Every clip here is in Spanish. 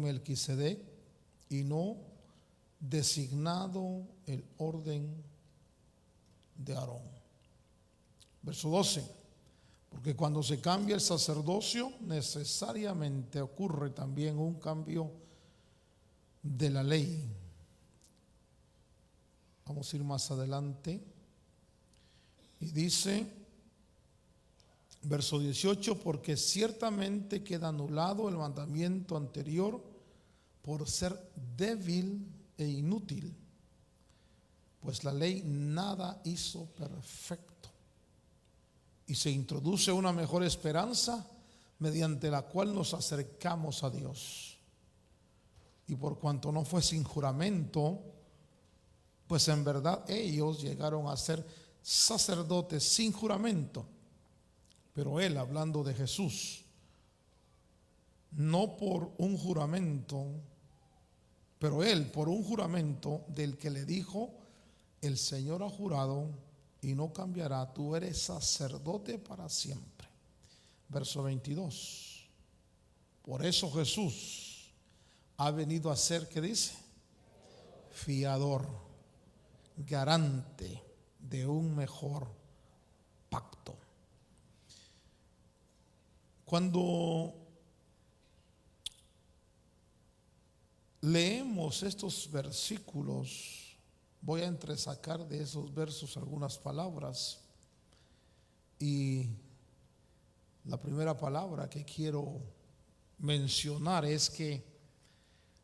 Melquisedec y no designado el orden de Aarón. Verso 12. Porque cuando se cambia el sacerdocio, necesariamente ocurre también un cambio de la ley. Vamos a ir más adelante. Y dice, verso 18, porque ciertamente queda anulado el mandamiento anterior por ser débil e inútil, pues la ley nada hizo perfecto. Y se introduce una mejor esperanza mediante la cual nos acercamos a Dios. Y por cuanto no fue sin juramento, pues en verdad ellos llegaron a ser sacerdotes sin juramento. Pero él, hablando de Jesús, no por un juramento, pero él por un juramento del que le dijo, el Señor ha jurado y no cambiará, tú eres sacerdote para siempre. Verso 22. Por eso Jesús ha venido a ser, ¿qué dice? Fiador, garante de un mejor pacto. Cuando leemos estos versículos, voy a entresacar de esos versos algunas palabras. Y la primera palabra que quiero mencionar es que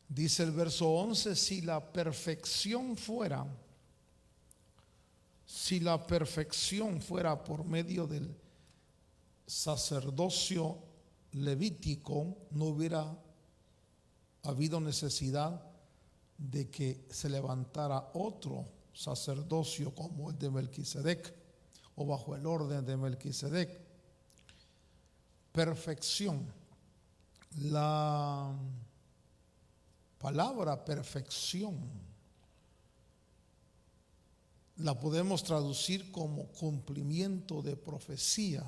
dice el verso 11, si la perfección fuera por medio del sacerdocio levítico, no hubiera habido necesidad de que se levantara otro sacerdocio como el de Melquisedec o bajo el orden de Melquisedec. Perfección. La palabra perfección la podemos traducir como cumplimiento de profecía.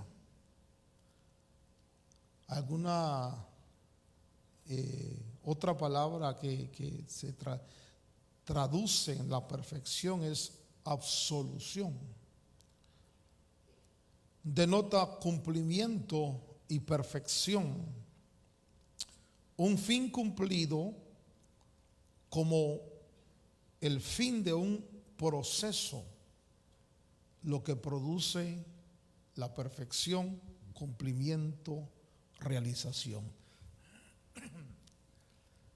Alguna otra palabra que se traduce en la perfección es absolución. Denota cumplimiento y perfección. Un fin cumplido como el fin de un proceso, lo que produce la perfección, cumplimiento, realización.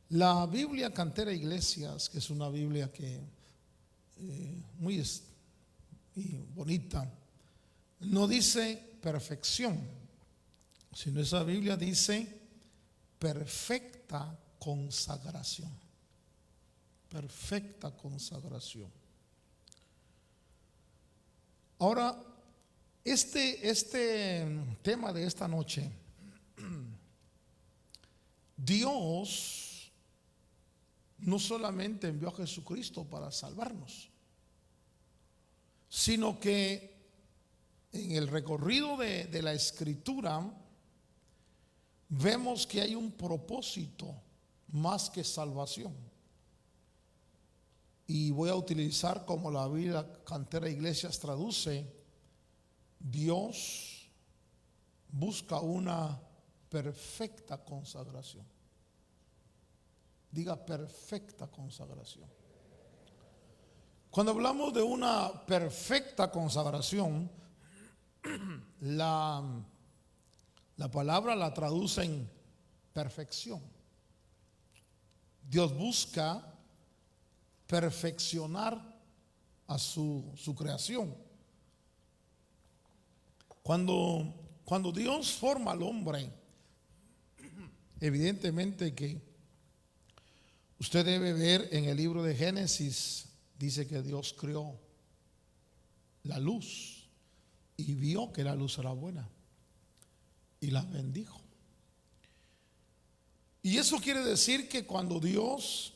La Biblia Cantera Iglesias, que es una Biblia que muy y bonita, no dice perfección, sino esa Biblia dice perfecta consagración. Perfecta consagración. Ahora, este tema de esta noche, Dios no solamente envió a Jesucristo para salvarnos, sino que en el recorrido de la Escritura vemos que hay un propósito más que salvación. Y voy a utilizar como la Biblia Cantera Iglesias traduce, Dios busca una perfecta consagración. Diga perfecta consagración. Cuando hablamos de una perfecta consagración, la palabra la traduce en perfección. Dios busca perfeccionar a su creación. Cuando Dios forma al hombre, evidentemente que usted debe ver en el libro de Génesis, dice que Dios creó la luz y vio que la luz era buena y la bendijo. Y eso quiere decir que cuando Dios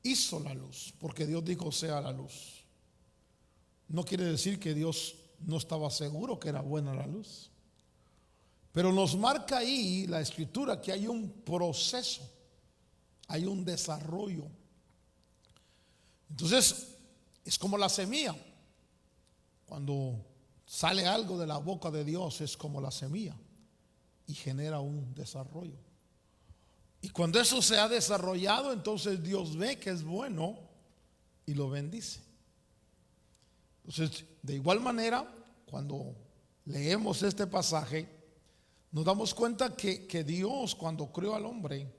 hizo la luz, porque Dios dijo sea la luz, no quiere decir que Dios no estaba seguro que era buena la luz, pero nos marca ahí la Escritura que hay un proceso hay un desarrollo. Entonces, es como la semilla. Cuando sale algo de la boca de Dios, es como la semilla y genera un desarrollo. Y cuando eso se ha desarrollado, entonces Dios ve que es bueno y lo bendice. Entonces, de igual manera, cuando leemos este pasaje, nos damos cuenta que Dios, cuando creó al hombre,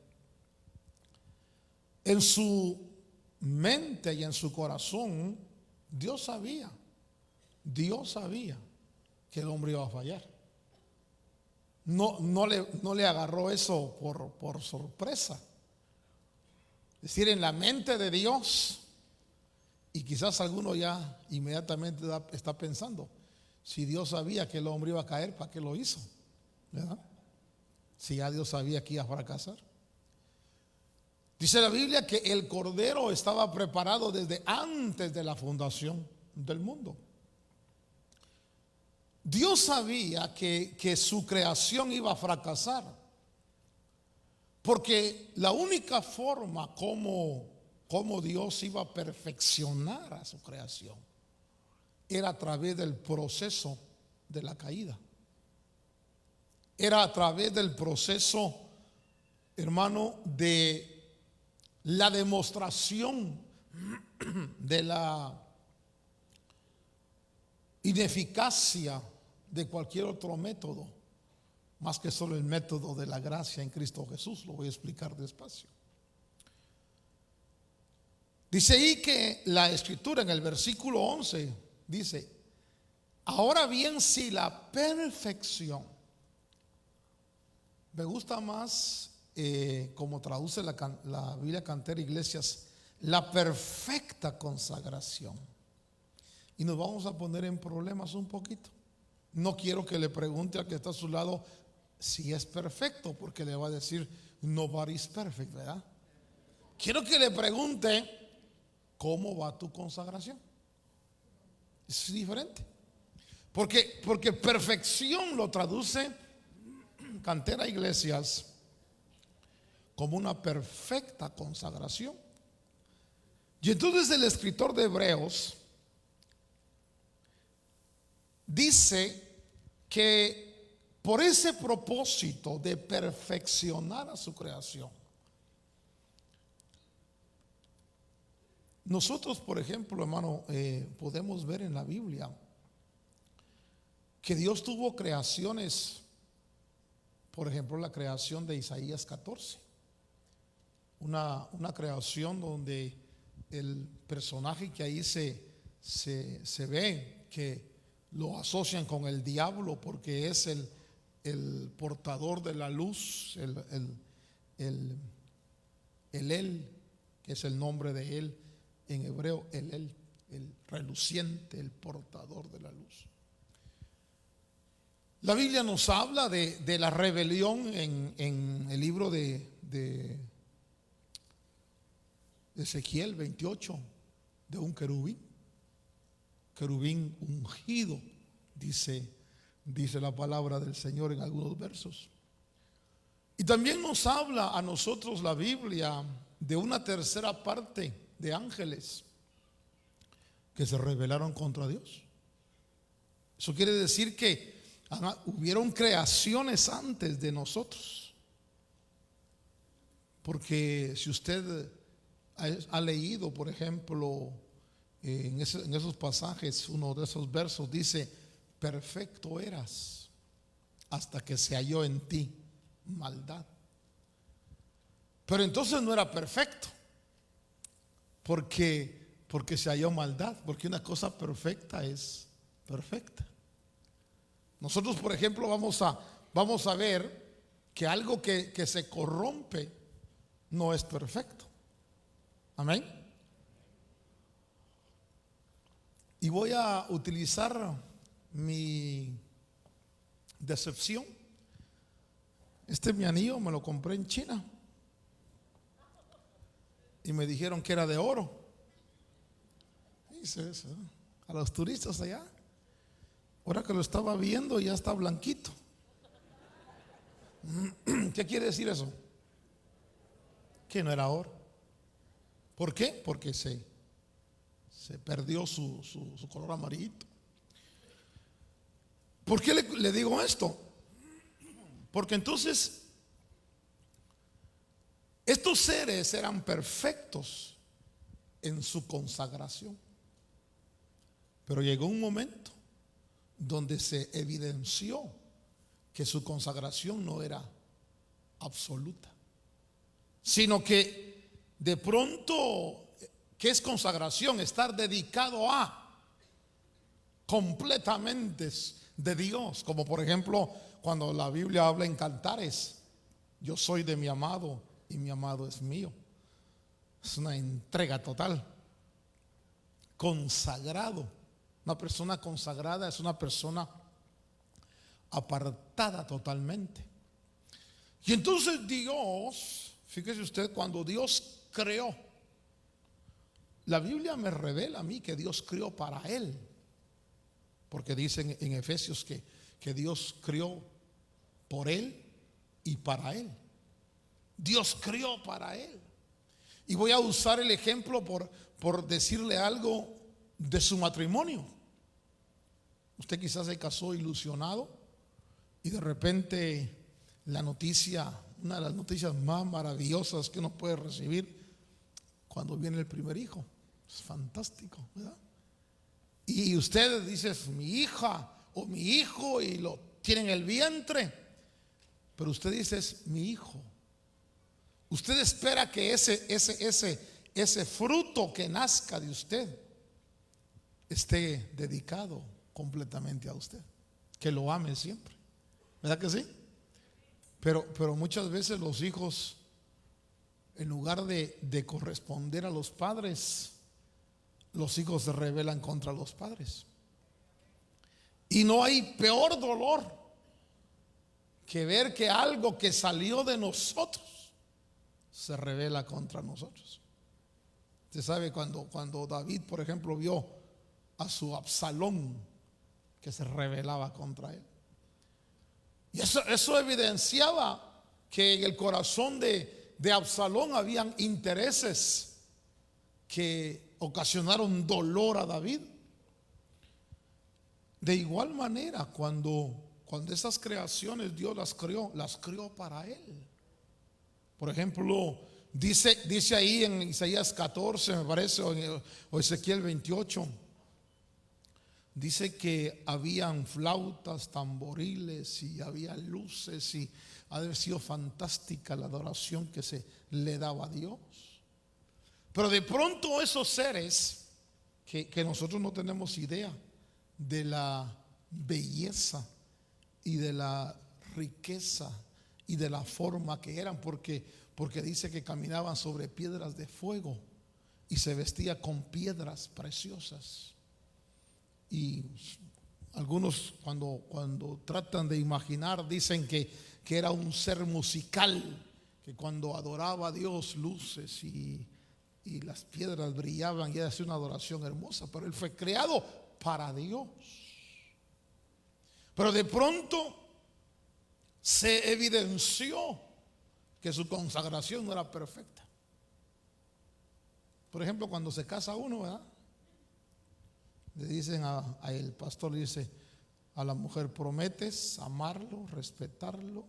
en su mente y en su corazón, Dios sabía que el hombre iba a fallar. No le agarró eso por sorpresa. Es decir, en la mente de Dios, y quizás alguno ya inmediatamente está pensando, si Dios sabía que el hombre iba a caer, ¿para qué lo hizo? ¿Verdad? Si ya Dios sabía que iba a fracasar. Dice la Biblia que el cordero estaba preparado desde antes de la fundación del mundo. Dios sabía que su creación iba a fracasar, porque la única forma como Dios iba a perfeccionar a su creación era a través del proceso de la caída. Era a través del proceso, hermano, de la demostración de la ineficacia de cualquier otro método, más que solo el método de la gracia en Cristo Jesús. Lo voy a explicar despacio. Dice ahí que la escritura en el versículo 11 dice: ahora bien, si la perfección, me gusta más como traduce la Biblia Cantera Iglesias, la perfecta consagración. Y nos vamos a poner en problemas un poquito. No quiero que le pregunte al que está a su lado si es perfecto, porque le va a decir nobody's perfect, ¿verdad? Quiero que le pregunte cómo va tu consagración. Es diferente. Porque perfección lo traduce Cantera Iglesias como una perfecta consagración. Y entonces el escritor de Hebreos dice que por ese propósito de perfeccionar a su creación, nosotros, por ejemplo, hermano, podemos ver en la Biblia que Dios tuvo creaciones. Por ejemplo, la creación de Isaías 14, una creación donde el personaje que ahí se ve, que lo asocian con el diablo porque es el portador de la luz, el que es el nombre de él en hebreo, el reluciente, el portador de la luz. La Biblia nos habla de la rebelión en el libro de Ezequiel 28, de un querubín ungido, dice la palabra del Señor en algunos versos. Y también nos habla a nosotros la Biblia de una tercera parte de ángeles que se rebelaron contra Dios. Eso quiere decir que hubieron creaciones antes de nosotros. Porque si usted ha leído, por ejemplo, en esos pasajes, uno de esos versos dice: perfecto eras hasta que se halló en ti maldad. Pero entonces no era perfecto, porque se halló maldad, porque una cosa perfecta es perfecta. Nosotros, por ejemplo, vamos a ver que algo que se corrompe no es perfecto. Amén. Y voy a utilizar mi decepción. Mi anillo me lo compré en China y me dijeron que era de oro. Dice eso a los turistas allá. Ahora que lo estaba viendo, ya está blanquito. ¿Qué quiere decir eso? que no era oro. ¿Por qué? Porque se perdió su color amarillito. ¿Por qué le digo esto? Porque entonces estos seres eran perfectos en su consagración, pero llegó un momento donde se evidenció que su consagración no era absoluta, sino que de pronto, ¿qué es consagración? Estar dedicado a completamente de Dios, como por ejemplo cuando la Biblia habla en cantares: yo soy de mi amado y mi amado es mío. Es una entrega total. Consagrado, una persona consagrada es una persona apartada totalmente. Y entonces Dios, fíjese usted, cuando Dios creó, la Biblia me revela a mí que Dios creó para Él, porque dicen en Efesios que Dios creó por Él y para Él. Dios creó para Él. Y voy a usar el ejemplo por decirle algo de su matrimonio. Usted quizás se casó ilusionado y de repente la noticia, una de las noticias más maravillosas que uno puede recibir cuando viene el primer hijo, es fantástico, ¿verdad? Y usted dice: mi hija o mi hijo, y lo tiene en el vientre, pero usted dice: es mi hijo. Usted espera que ese fruto que nazca de usted esté dedicado completamente a usted, que lo ame siempre, ¿verdad que sí? Pero muchas veces los hijos, en lugar de corresponder a los padres, los hijos se rebelan contra los padres. Y no hay peor dolor que ver que algo que salió de nosotros se revela contra nosotros. Usted sabe cuando David, por ejemplo, vio a su Absalón que se rebelaba contra él. Y eso evidenciaba que en el corazón de Absalón habían intereses que ocasionaron dolor a David. De igual manera, cuando esas creaciones Dios las creó para Él. Por ejemplo, dice ahí en Isaías 14, me parece, o Ezequiel 28, dice que habían flautas, tamboriles y había luces, y ha de haber sido fantástica la adoración que se le daba a Dios. Pero de pronto esos seres que nosotros no tenemos idea de la belleza y de la riqueza y de la forma que eran, porque dice que caminaban sobre piedras de fuego y se vestía con piedras preciosas. Y algunos cuando tratan de imaginar dicen que era un ser musical, que cuando adoraba a Dios, luces y las piedras brillaban y era así una adoración hermosa. Pero Él fue creado para Dios. Pero de pronto se evidenció que su consagración no era perfecta. Por ejemplo, cuando se casa uno, ¿verdad? Le dicen a el pastor, le dice a la mujer: prometes amarlo, respetarlo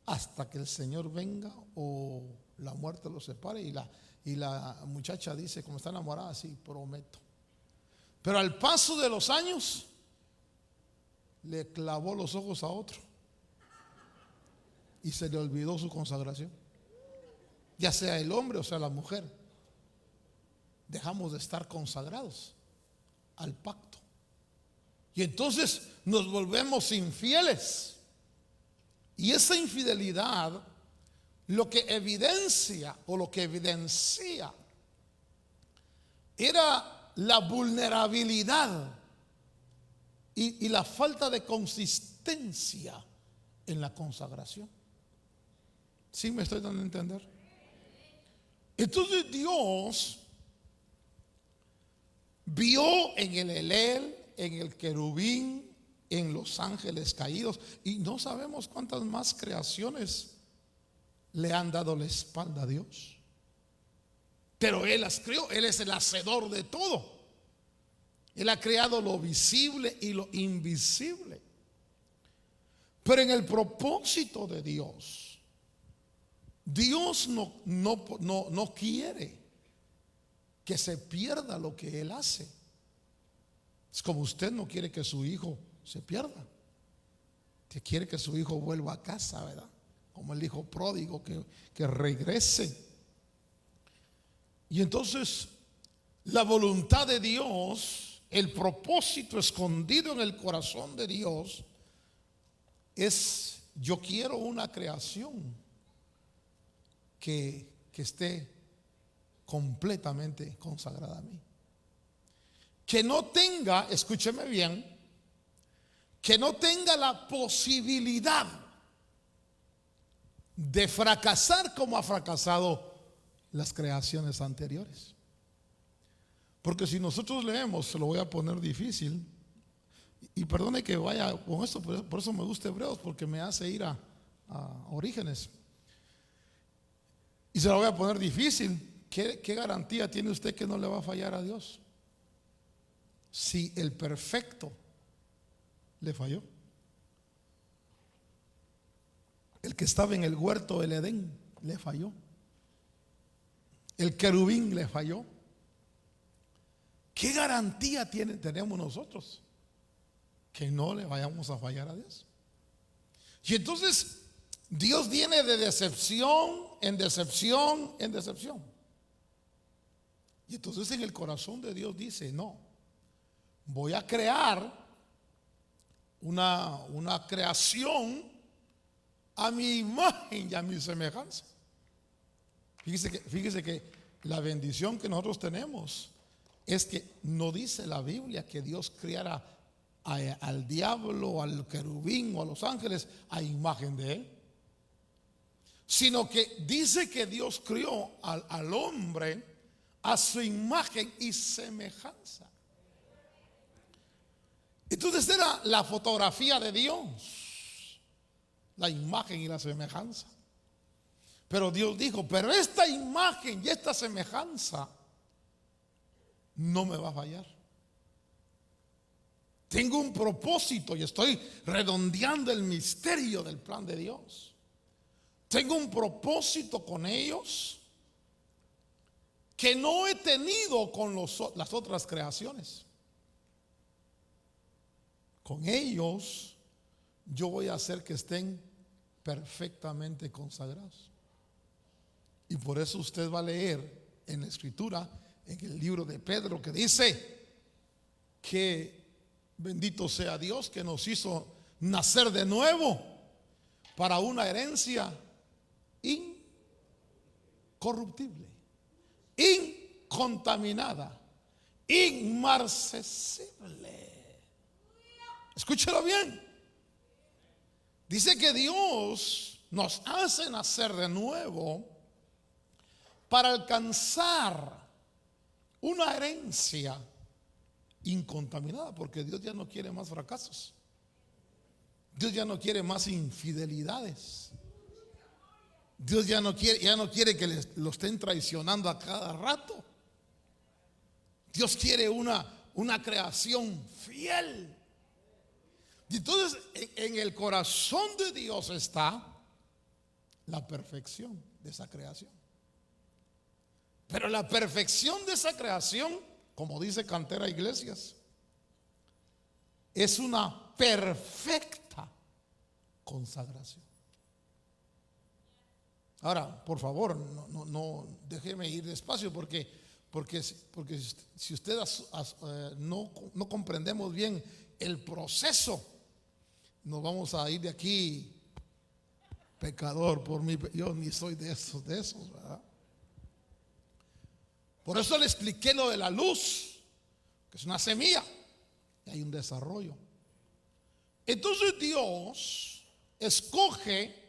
hasta que el Señor venga o la muerte lo separe. Y la muchacha dice, como está enamorada: sí, prometo. Pero al paso de los años le clavó los ojos a otro y se le olvidó su consagración. Ya sea el hombre o sea la mujer, dejamos de estar consagrados al pacto y entonces nos volvemos infieles. Y esa infidelidad lo que evidencia o lo que evidencia era la vulnerabilidad y la falta de consistencia en la consagración. ¿Sí me estoy dando a entender? Entonces Dios vio en el Elel, en el querubín, en los ángeles caídos, y no sabemos cuántas más creaciones le han dado la espalda a Dios. Pero Él las creó, Él es el hacedor de todo. Él ha creado lo visible y lo invisible. Pero en el propósito de Dios, Dios no quiere que se pierda lo que Él hace. Es como usted no quiere que su hijo se pierda. Usted quiere que su hijo vuelva a casa, ¿verdad? Como el hijo pródigo que regrese. Y entonces la voluntad de Dios, el propósito escondido en el corazón de Dios es: yo quiero una creación que esté completamente consagrada a mí, que no tenga, escúcheme bien, que no tenga la posibilidad de fracasar como ha fracasado las creaciones anteriores. Porque si nosotros leemos, se lo voy a poner difícil, y perdone que vaya con esto, por eso me gusta Hebreos, porque me hace ir a Orígenes, y se lo voy a poner difícil. ¿Qué garantía tiene usted que no le va a fallar a Dios? Si el perfecto le falló, el que estaba en el huerto del Edén le falló, el querubín le falló, ¿qué garantía tenemos nosotros que no le vayamos a fallar a Dios? Y entonces Dios viene de decepción en decepción en decepción. Y entonces en el corazón de Dios dice: no, voy a crear una creación a mi imagen y a mi semejanza. Fíjese que la bendición que nosotros tenemos es que no dice la Biblia que Dios creara al diablo, al querubín o a los ángeles a imagen de él, sino que dice que Dios crió al hombre a su imagen y semejanza. Entonces era la fotografía de Dios, la imagen y la semejanza. Pero Dios dijo: pero esta imagen y esta semejanza no me va a fallar. Tengo un propósito y estoy redondeando el misterio del plan de Dios. Tengo un propósito con ellos que no he tenido con las otras creaciones. Con ellos yo voy a hacer que estén perfectamente consagrados. Y por eso usted va a leer en la escritura, en el libro de Pedro, que dice que bendito sea Dios que nos hizo nacer de nuevo para una herencia incorruptible, incontaminada, inmarcesible. Escúchelo bien. Dice que Dios nos hace nacer de nuevo para alcanzar una herencia incontaminada, porque Dios ya no quiere más fracasos. Dios ya no quiere más infidelidades. Dios ya no quiere que lo estén traicionando a cada rato. Dios quiere una creación fiel. Y entonces en el corazón de Dios está la perfección de esa creación. Pero la perfección de esa creación, como dice Cantera Iglesias, es una perfecta consagración. Ahora, por favor, no déjeme ir despacio, porque si usted no comprendemos bien el proceso, nos vamos a ir de aquí pecador por mí. Yo ni soy de esos, ¿verdad? Por eso le expliqué lo de la luz, que es una semilla y hay un desarrollo. Entonces Dios escoge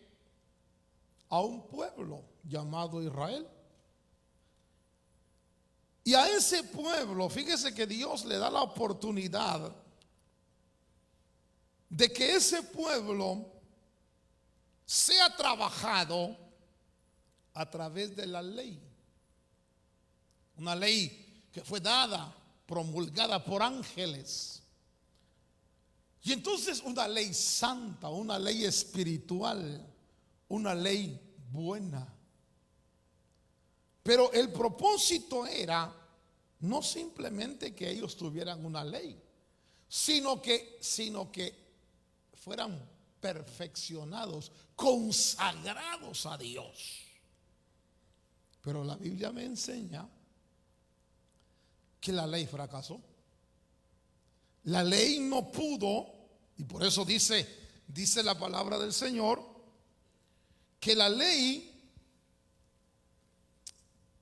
a un pueblo llamado Israel. Y a ese pueblo, fíjese que Dios le da la oportunidad de que ese pueblo sea trabajado a través de la ley. Una ley que fue dada, promulgada por ángeles. Y entonces una ley santa, una ley espiritual, una ley buena. Pero el propósito era no simplemente que ellos tuvieran una ley, sino que fueran perfeccionados, consagrados a Dios. Pero la Biblia me enseña que la ley fracasó. La ley no pudo, y por eso dice la palabra del Señor, que la ley,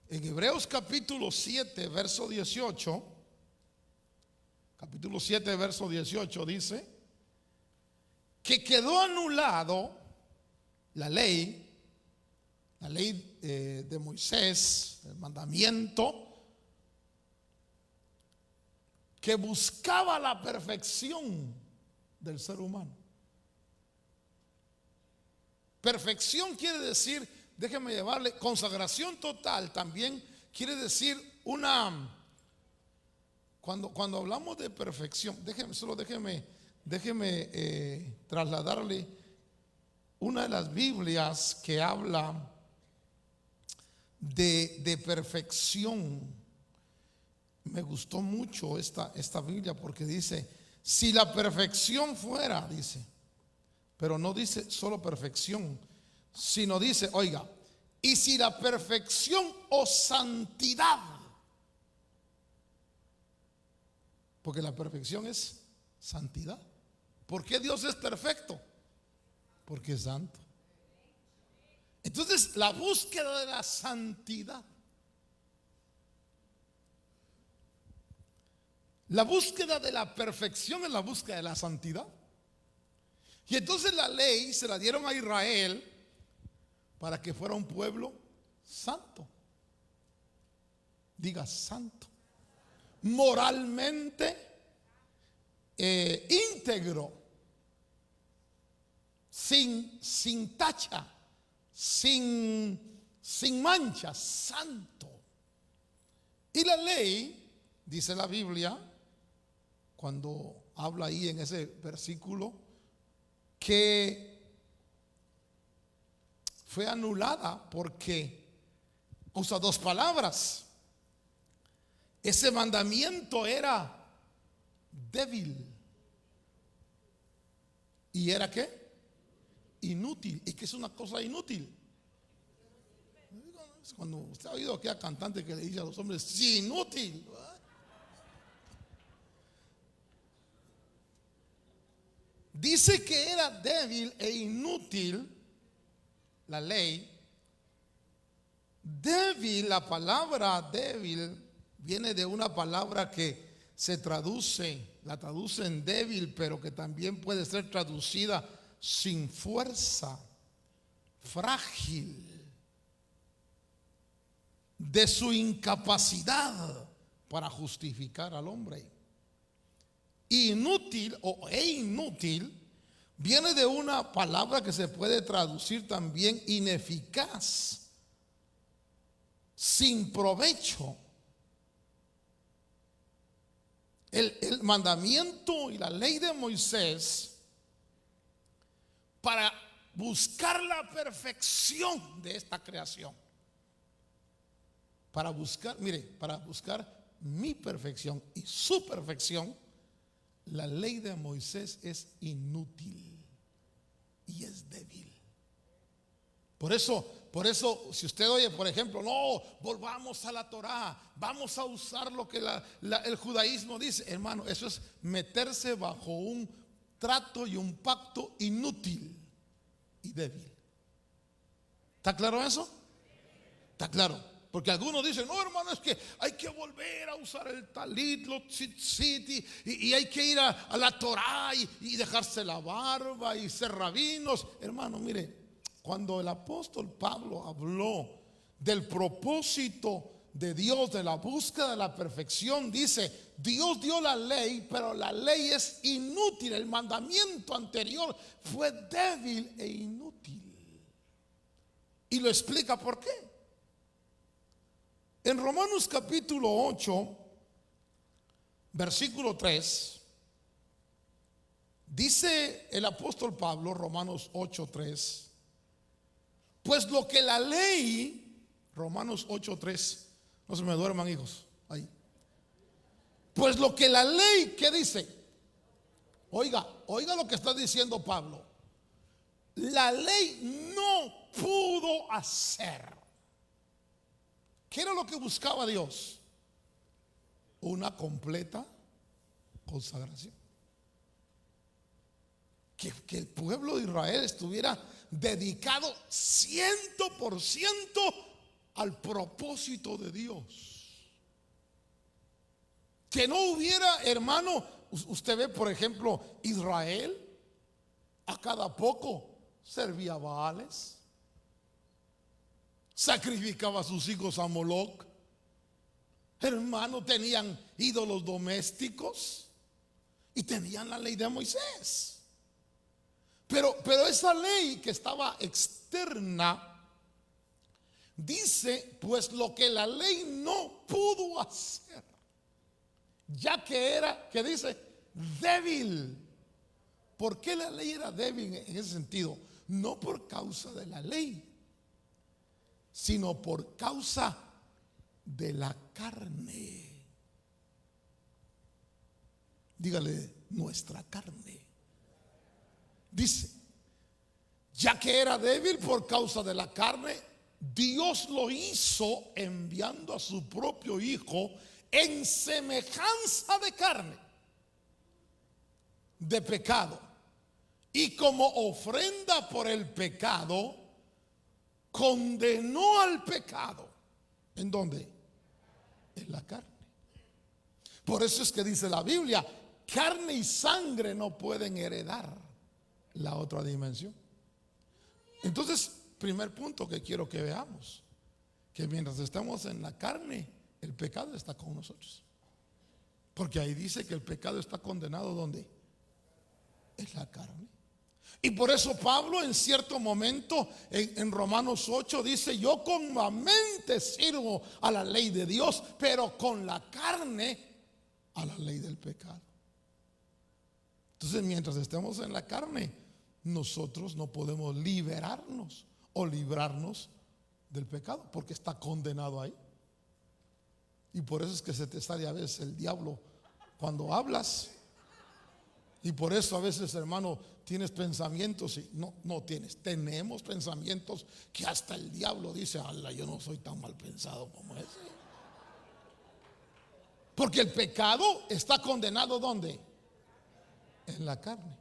en Hebreos capítulo 7, verso 18, capítulo 7, verso 18 dice que quedó anulado la ley de Moisés, el mandamiento que buscaba la perfección del ser humano. Perfección quiere decir, déjeme llevarle, consagración total también quiere decir cuando hablamos de perfección, déjeme trasladarle una de las Biblias que habla de perfección. Me gustó mucho esta Biblia porque dice, si la perfección fuera, dice, pero no dice solo perfección, sino dice, oiga, y si la perfección o santidad, porque la perfección es santidad. ¿Por qué Dios es perfecto? Porque es santo. Entonces, la búsqueda de la santidad, la búsqueda de la perfección es la búsqueda de la santidad. Y entonces la ley se la dieron a Israel para que fuera un pueblo santo. Diga santo. Moralmente íntegro, sin tacha, sin mancha, santo. Y la ley, dice la Biblia, cuando habla ahí en ese versículo, que fue anulada porque usa dos palabras. Ese mandamiento era débil. ¿Y era qué? Inútil. ¿Y qué es una cosa inútil? Cuando usted ha oído a aquella cantante que le dice a los hombres, sí, inútil. Dice que era débil e inútil la ley. Débil, la palabra débil viene de una palabra que la traducen débil, pero que también puede ser traducida sin fuerza, frágil, de su incapacidad para justificar al hombre. Inútil inútil viene de una palabra que se puede traducir también ineficaz, sin provecho. El mandamiento y la ley de Moisés para buscar la perfección de esta creación, para buscar mi perfección y su perfección, la ley de Moisés es inútil y es débil. Por eso, si usted oye, por ejemplo, no, volvamos a la Torá, vamos a usar lo que el judaísmo dice, hermano, eso es meterse bajo un trato y un pacto inútil y débil. ¿Está claro eso? Está claro. Porque algunos dicen, no, hermano, es que hay que volver a usar el talit, los tzitzit, y hay que ir a la Torá y dejarse la barba y ser rabinos. Hermano, mire, cuando el apóstol Pablo habló del propósito de Dios, de la búsqueda de la perfección, dice, Dios dio la ley, pero la ley es inútil. El mandamiento anterior fue débil e inútil. Y lo explica por qué. En Romanos capítulo 8, versículo 3, dice el apóstol Pablo, Romanos 8:3, pues lo que la ley, Romanos 8:3, no se me duerman, hijos, ahí. Pues lo que la ley, ¿qué dice? Oiga lo que está diciendo Pablo. La ley no pudo hacer. ¿Qué era lo que buscaba Dios? Una completa consagración. Que el pueblo de Israel estuviera dedicado 100% al propósito de Dios. Que no hubiera, hermano, usted ve por ejemplo Israel, a cada poco servía a Baales, sacrificaba a sus hijos a Moloc, hermano, tenían ídolos domésticos y tenían la ley de Moisés. Pero esa ley que estaba externa, dice, pues lo que la ley no pudo hacer, ya que era, que dice, débil. ¿Por qué la ley era débil en ese sentido? No por causa de la ley, sino por causa de la carne. Dígale, nuestra carne. Dice, ya que era débil por causa de la carne, Dios lo hizo enviando a su propio Hijo en semejanza de carne, de pecado, y como ofrenda por el pecado, condenó al pecado. ¿En dónde? En la carne. Por eso es que dice la Biblia, carne y sangre no pueden heredar la otra dimensión. Entonces, primer punto que quiero que veamos, que mientras estamos en la carne, el pecado está con nosotros. Porque ahí dice que el pecado está condenado ¿dónde? En la carne. Y por eso Pablo en cierto momento en Romanos 8 dice, yo con la mente sirvo a la ley de Dios, pero con la carne a la ley del pecado. Entonces mientras estemos en la carne, nosotros no podemos liberarnos o librarnos del pecado, porque está condenado ahí. Y por eso es que se te sale a veces el diablo cuando hablas. Y por eso a veces, hermano, tienes pensamientos y tenemos pensamientos que hasta el diablo dice, ala, yo no soy tan mal pensado como ese. Porque el pecado está condenado ¿dónde? En la carne.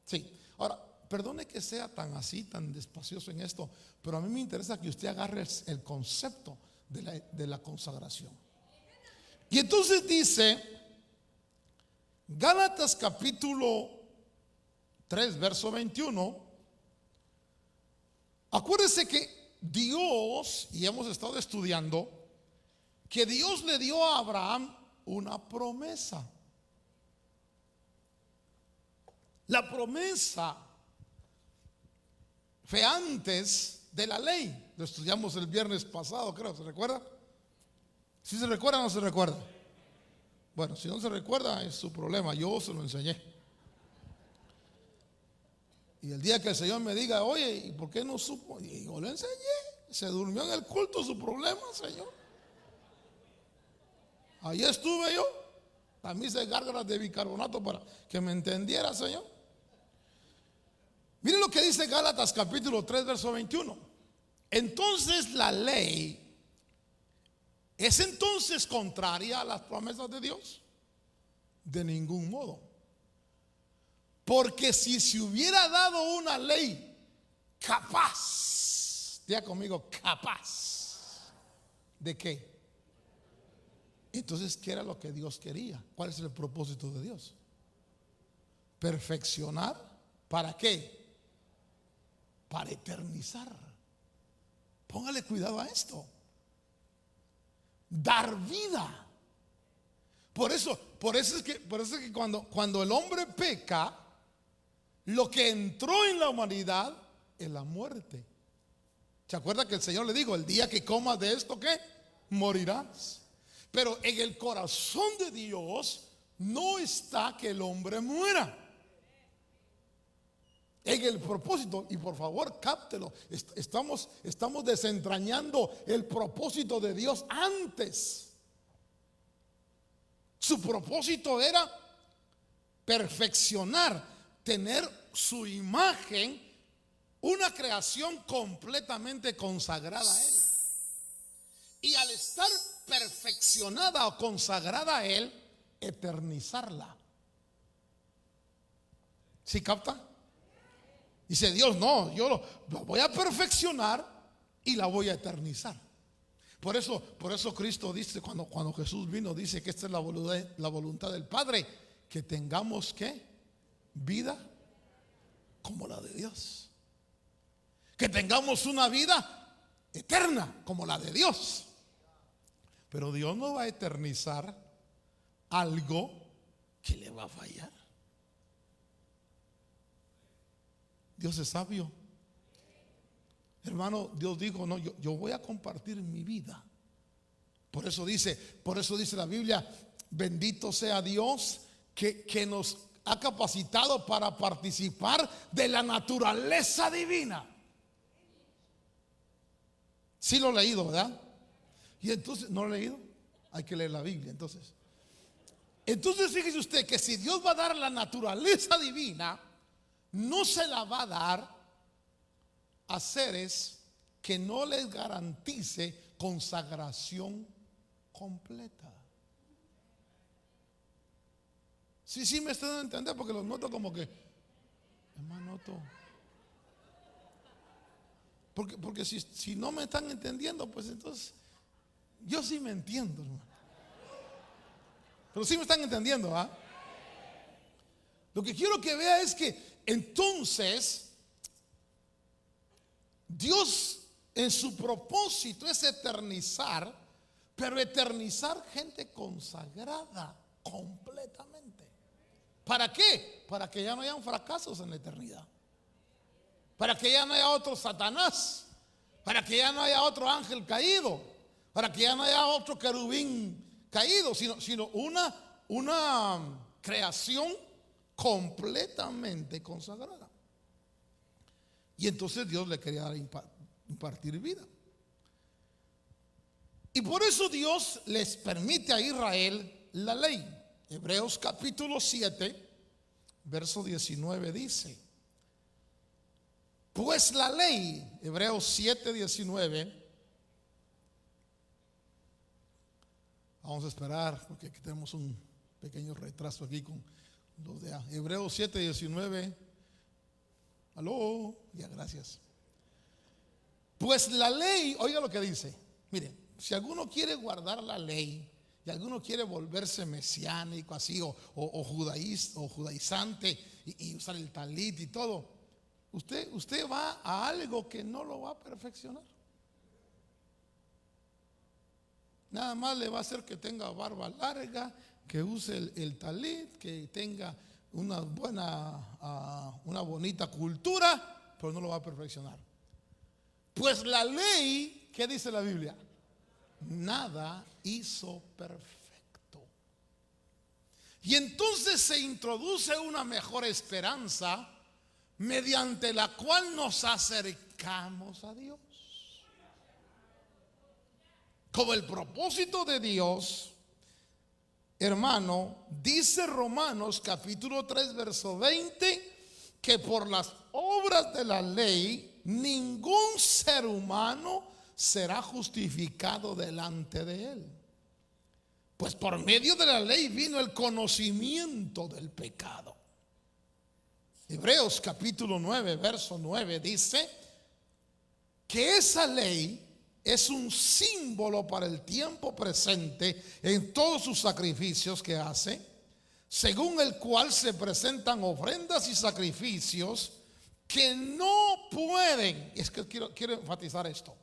Sí. Ahora, perdone que sea tan así, tan despacioso en esto, pero a mí me interesa que usted agarre el concepto de la consagración. Y entonces dice Gálatas capítulo 3, verso 21. Acuérdese que Dios, y hemos estado estudiando, que Dios le dio a Abraham una promesa. La promesa fue antes de la ley. Lo estudiamos el viernes pasado, creo, ¿se recuerda? ¿Sí se recuerda o no se recuerda? Bueno, si no se recuerda es su problema, yo se lo enseñé. Y el día que el Señor me diga, oye, ¿y por qué no supo? Y yo le enseñé, se durmió en el culto, su problema, Señor. Ahí estuve yo, también hice gárgaras de bicarbonato para que me entendiera, Señor. Miren lo que dice Gálatas capítulo 3, verso 21. Entonces la ley ¿es entonces contraria a las promesas de Dios? De ningún modo. Porque si se hubiera dado una ley capaz, diga conmigo, capaz, ¿de qué? Entonces, ¿qué era lo que Dios quería? ¿Cuál es el propósito de Dios? Perfeccionar, ¿para qué? Para eternizar. Póngale cuidado a esto. Dar vida. Por eso es que cuando el hombre peca, lo que entró en la humanidad es la muerte. ¿Se acuerda que el Señor le dijo: el día que comas de esto, ¿qué? Morirás. Pero en el corazón de Dios no está que el hombre muera. En el propósito, y por favor cáptelo, estamos desentrañando el propósito de Dios antes. Su propósito era perfeccionar, tener su imagen, una creación completamente consagrada a Él. Y al estar perfeccionada o consagrada a Él, eternizarla. ¿Sí capta? Dice Dios: no, yo lo voy a perfeccionar y la voy a eternizar. Por eso Cristo dice, cuando Jesús vino, dice que esta es la voluntad del Padre, que tengamos ¿qué? Vida como la de Dios. Que tengamos una vida eterna como la de Dios. Pero Dios no va a eternizar algo que le va a fallar. Dios es sabio. Hermano, Dios dijo: no, yo voy a compartir mi vida. Por eso dice la Biblia: bendito sea Dios que nos ha capacitado para participar de la naturaleza divina. Sí lo he leído, ¿verdad? Y entonces, ¿no lo he leído? Hay que leer la Biblia entonces. Entonces fíjese usted que si Dios va a dar la naturaleza divina, no se la va a dar a seres que no les garantice consagración completa. Sí me están dando a entender, porque los noto como que, hermano, porque si no me están entendiendo, pues entonces yo sí me entiendo, hermano. Pero sí me están entendiendo, ¿ah? Lo que quiero que vea es que entonces Dios en su propósito es eternizar, pero eternizar gente consagrada completamente. ¿Para qué? Para que ya no hayan fracasos en la eternidad. Para que ya no haya otro Satanás. Para que ya no haya otro ángel caído. Para que ya no haya otro querubín caído. Sino una creación completamente consagrada. Y entonces Dios le quería dar impartir vida. Y por eso Dios les permite a Israel la ley. Hebreos capítulo 7, verso 19 dice: pues la ley, Hebreos 7, 19. Vamos a esperar porque aquí tenemos un pequeño retraso aquí con los de Hebreos 7, 19. Aló, ya, gracias. Pues la ley, oiga lo que dice. Mire, si alguno quiere guardar la ley y alguno quiere volverse mesiánico así o judaísta o judaizante y usar el talit y todo, usted va a algo que no lo va a perfeccionar. Nada más le va a hacer que tenga barba larga, que use el talit, que tenga una bonita cultura, pero no lo va a perfeccionar. Pues la ley, ¿qué dice la Biblia? Nada hizo perfecto. Y entonces se introduce una mejor esperanza mediante la cual nos acercamos a Dios. Como el propósito de Dios, hermano, dice Romanos capítulo 3 verso 20, que por las obras de la ley ningún ser humano será justificado delante de él. Pues por medio de la ley vino el conocimiento del pecado. Hebreos capítulo 9 verso 9 dice que esa ley es un símbolo para el tiempo presente en todos sus sacrificios que hace, según el cual se presentan ofrendas y sacrificios que no pueden. Es que quiero enfatizar esto.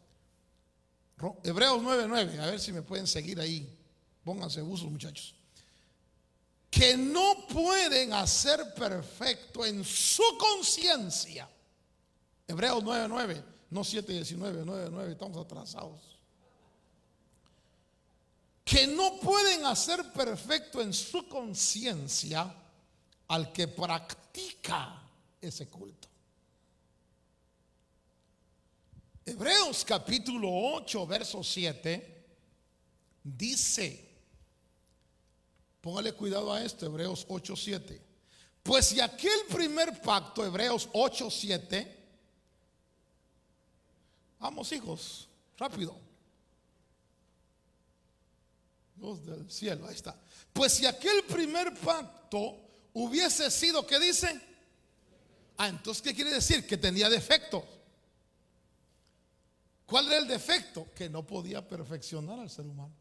Hebreos 9:9, a ver si me pueden seguir ahí. Pónganse buzos, muchachos. Que no pueden hacer perfecto en su conciencia. Hebreos 9:9. no 7:19, 9:9, estamos atrasados. Que no pueden hacer perfecto en su conciencia al que practica ese culto. Hebreos capítulo 8, verso 7 dice, póngale cuidado a esto, Hebreos 8:7. Pues si aquel primer pacto, Hebreos 8:7, vamos hijos, rápido, Dios del cielo, ahí está. Pues si aquel primer pacto hubiese sido, ¿qué dice? Entonces, ¿qué quiere decir? Que tenía defectos. ¿Cuál era el defecto? Que no podía perfeccionar al ser humano.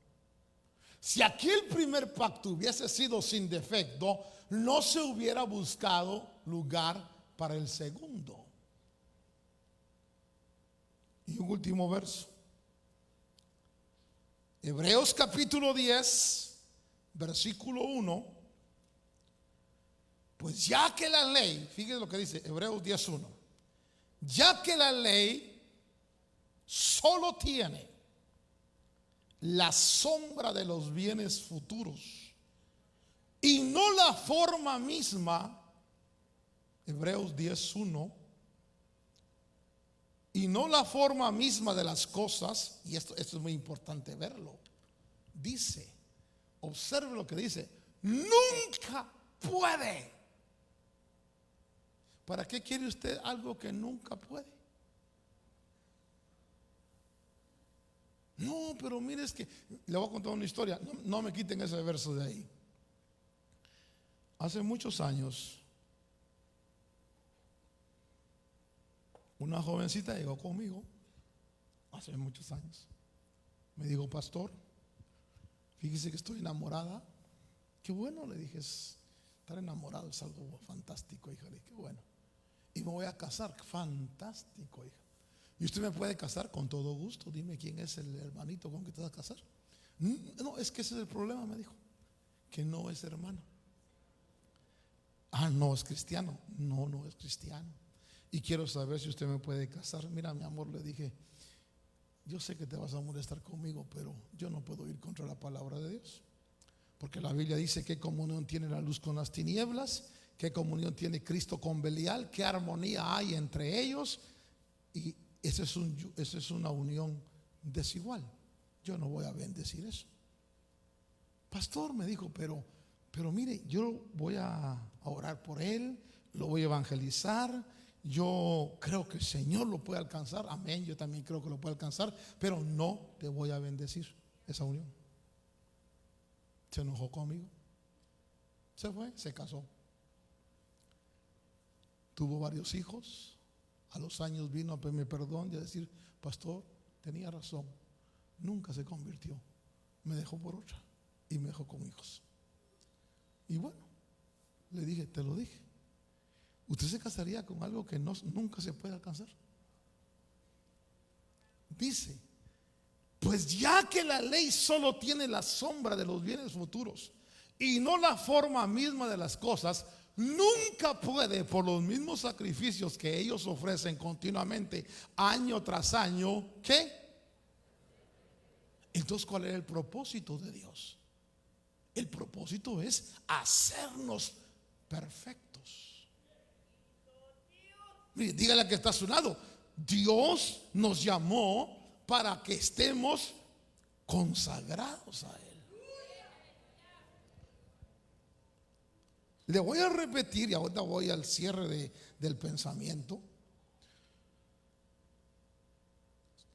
Si aquel primer pacto hubiese sido sin defecto, no se hubiera buscado lugar para el segundo. Y un último verso. Hebreos capítulo 10, versículo 1. Pues ya que la ley, fíjense lo que dice Hebreos 10:1. Ya que la ley solo tiene la sombra de los bienes futuros y no la forma misma, Hebreos 10:1, y no la forma misma de las cosas, y esto es muy importante verlo, dice, observe lo que dice, nunca puede. ¿Para qué quiere usted algo que nunca puede? No, pero mire, es que le voy a contar una historia. No me quiten ese verso de ahí. Hace muchos años, una jovencita llegó conmigo, hace muchos años. Me dijo, pastor, fíjese que estoy enamorada. Qué bueno, le dije, estar enamorado es algo fantástico, hija. Le dije, qué bueno. Y me voy a casar, fantástico, hija. Y usted me puede casar con todo gusto. Dime quién es el hermanito con que te vas a casar. No, es que ese es el problema, me dijo, que no es hermano. No es cristiano. No, no es cristiano. Y quiero saber si usted me puede casar. Mira, mi amor, le dije, yo sé que te vas a molestar conmigo, pero yo no puedo ir contra la palabra de Dios. Porque la Biblia dice qué comunión tiene la luz con las tinieblas, qué comunión tiene Cristo con Belial, qué armonía hay entre ellos. Y esa es una unión desigual. Yo no voy a bendecir eso. Pastor, me dijo, pero mire, yo voy a orar por él, lo voy a evangelizar. Yo creo que el Señor lo puede alcanzar. Amén, yo también creo que lo puede alcanzar, pero no te voy a bendecir esa unión. Se enojó conmigo, se fue, se casó, tuvo varios hijos. A los años vino a pedirme perdón y a decir, pastor, tenía razón, nunca se convirtió, me dejó por otra y me dejó con hijos. Y bueno, le dije, te lo dije, ¿usted se casaría con algo que nunca se puede alcanzar? Dice, pues ya que la ley solo tiene la sombra de los bienes futuros y no la forma misma de las cosas, nunca puede, por los mismos sacrificios que ellos ofrecen continuamente, año tras año, ¿qué? Entonces, ¿cuál era el propósito de Dios? El propósito es hacernos perfectos. Mire, dígale a que está a su lado, Dios nos llamó para que estemos consagrados a Él. Le voy a repetir y ahora voy al cierre del pensamiento.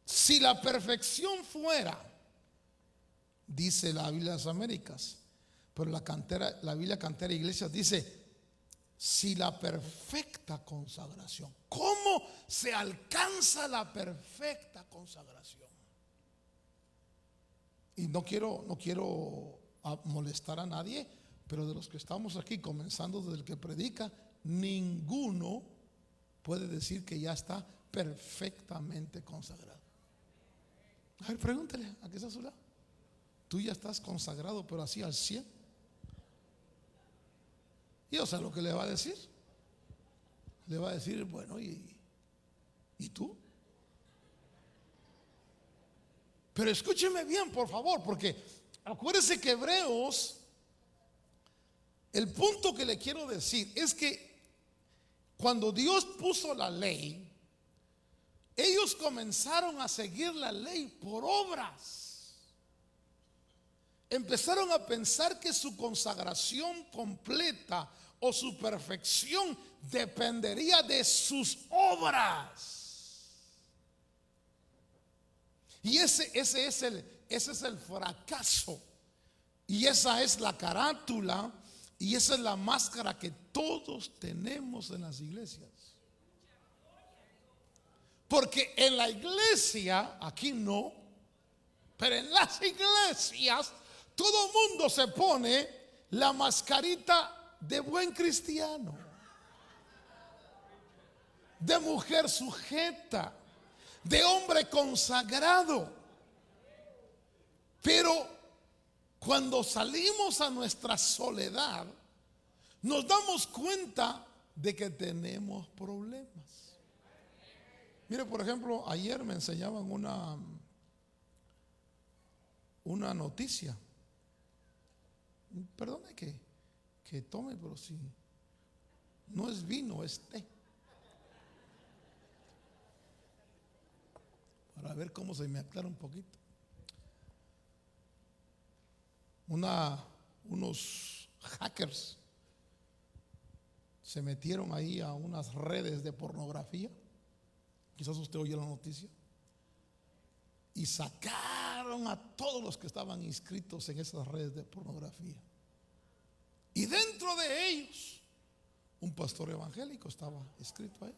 Si la perfección fuera, dice la Biblia de las Américas, pero la Biblia Cantera Iglesias dice, si la perfecta consagración. ¿Cómo se alcanza la perfecta consagración? Y no quiero molestar a nadie, pero de los que estamos aquí, comenzando desde el que predica, ninguno puede decir que ya está perfectamente consagrado. A ver, pregúntele a qué está a su lado. Tú ya estás consagrado, pero así al 100. Y o sea, lo que le va a decir, le va a decir, bueno, ¿y tú? Pero escúcheme bien, por favor, porque acuérdese que Hebreos, el punto que le quiero decir es que cuando Dios puso la ley, ellos comenzaron a seguir la ley por obras. Empezaron a pensar que su consagración completa o su perfección dependería de sus obras. Y ese es el fracaso. Y esa es la carátula. Y esa es la máscara que todos tenemos en las iglesias. Porque en la iglesia, aquí no, pero en las iglesias todo mundo se pone la mascarita de buen cristiano, de mujer sujeta, de hombre consagrado. Pero cuando salimos a nuestra soledad, nos damos cuenta de que tenemos problemas. Mire, por ejemplo, ayer me enseñaban una noticia. Perdone que tome, pero si no es vino, es té. Para ver cómo se me aclara un poquito. Unos hackers se metieron ahí a unas redes de pornografía. Quizás usted oyó la noticia. Y sacaron a todos los que estaban inscritos en esas redes de pornografía. Y dentro de ellos, un pastor evangélico estaba escrito ahí.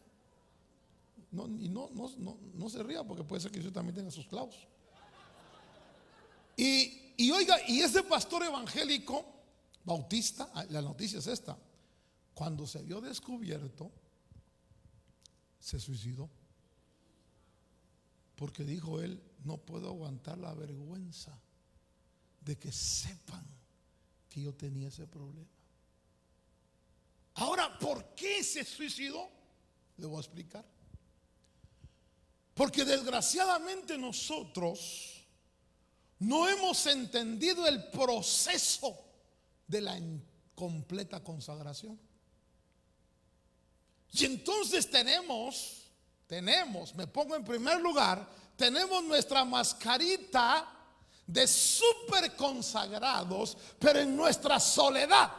No se ría, porque puede ser que usted también tenga sus clavos. Y oiga, y ese pastor evangélico bautista, la noticia es esta: cuando se vio descubierto, se suicidó. Porque dijo él: no puedo aguantar la vergüenza de que sepan que yo tenía ese problema. Ahora, ¿por qué se suicidó? Le voy a explicar. Porque desgraciadamente nosotros no hemos entendido el proceso de la completa consagración. Y entonces tenemos, me pongo en primer lugar, tenemos nuestra mascarita de súper consagrados, pero en nuestra soledad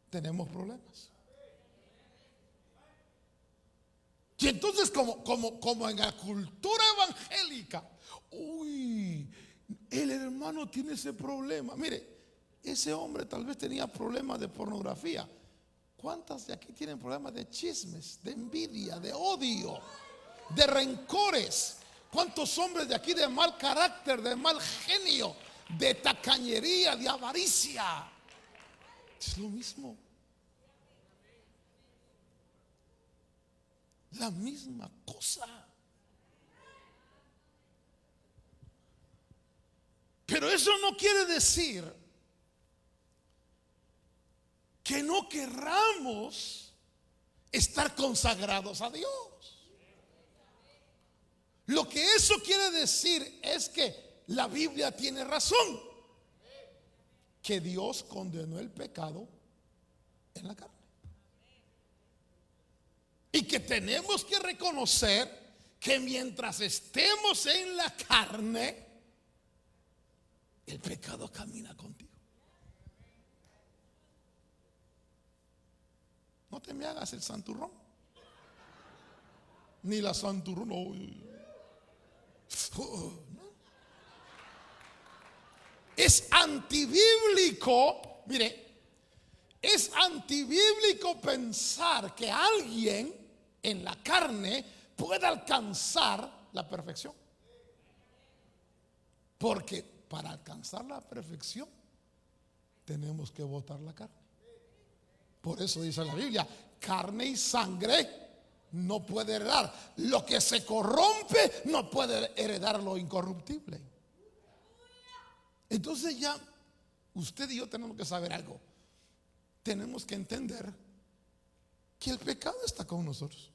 tenemos problemas. Y entonces como en la cultura evangélica, uy, el hermano tiene ese problema. Mire, ese hombre tal vez tenía problemas de pornografía. ¿Cuántas de aquí tienen problemas de chismes, de envidia, de odio, de rencores? ¿Cuántos hombres de aquí de mal carácter, de mal genio, de tacañería, de avaricia? Es lo mismo. La misma cosa. Pero eso no quiere decir que no querramos estar consagrados a Dios. Lo que eso quiere decir es que la Biblia tiene razón, que Dios condenó el pecado en la carne. Y que tenemos que reconocer que mientras estemos en la carne, el pecado camina contigo. No te me hagas el santurrón, ni la santurrón. No. Es antibíblico, mire, es antibíblico pensar que alguien en la carne pueda alcanzar la perfección. Porque para alcanzar la perfección tenemos que botar la carne. Por eso dice la Biblia: carne y sangre no puede heredar. Lo que se corrompe no puede heredar lo incorruptible. Entonces ya usted y yo tenemos que saber algo. Tenemos que entender que el pecado está con nosotros,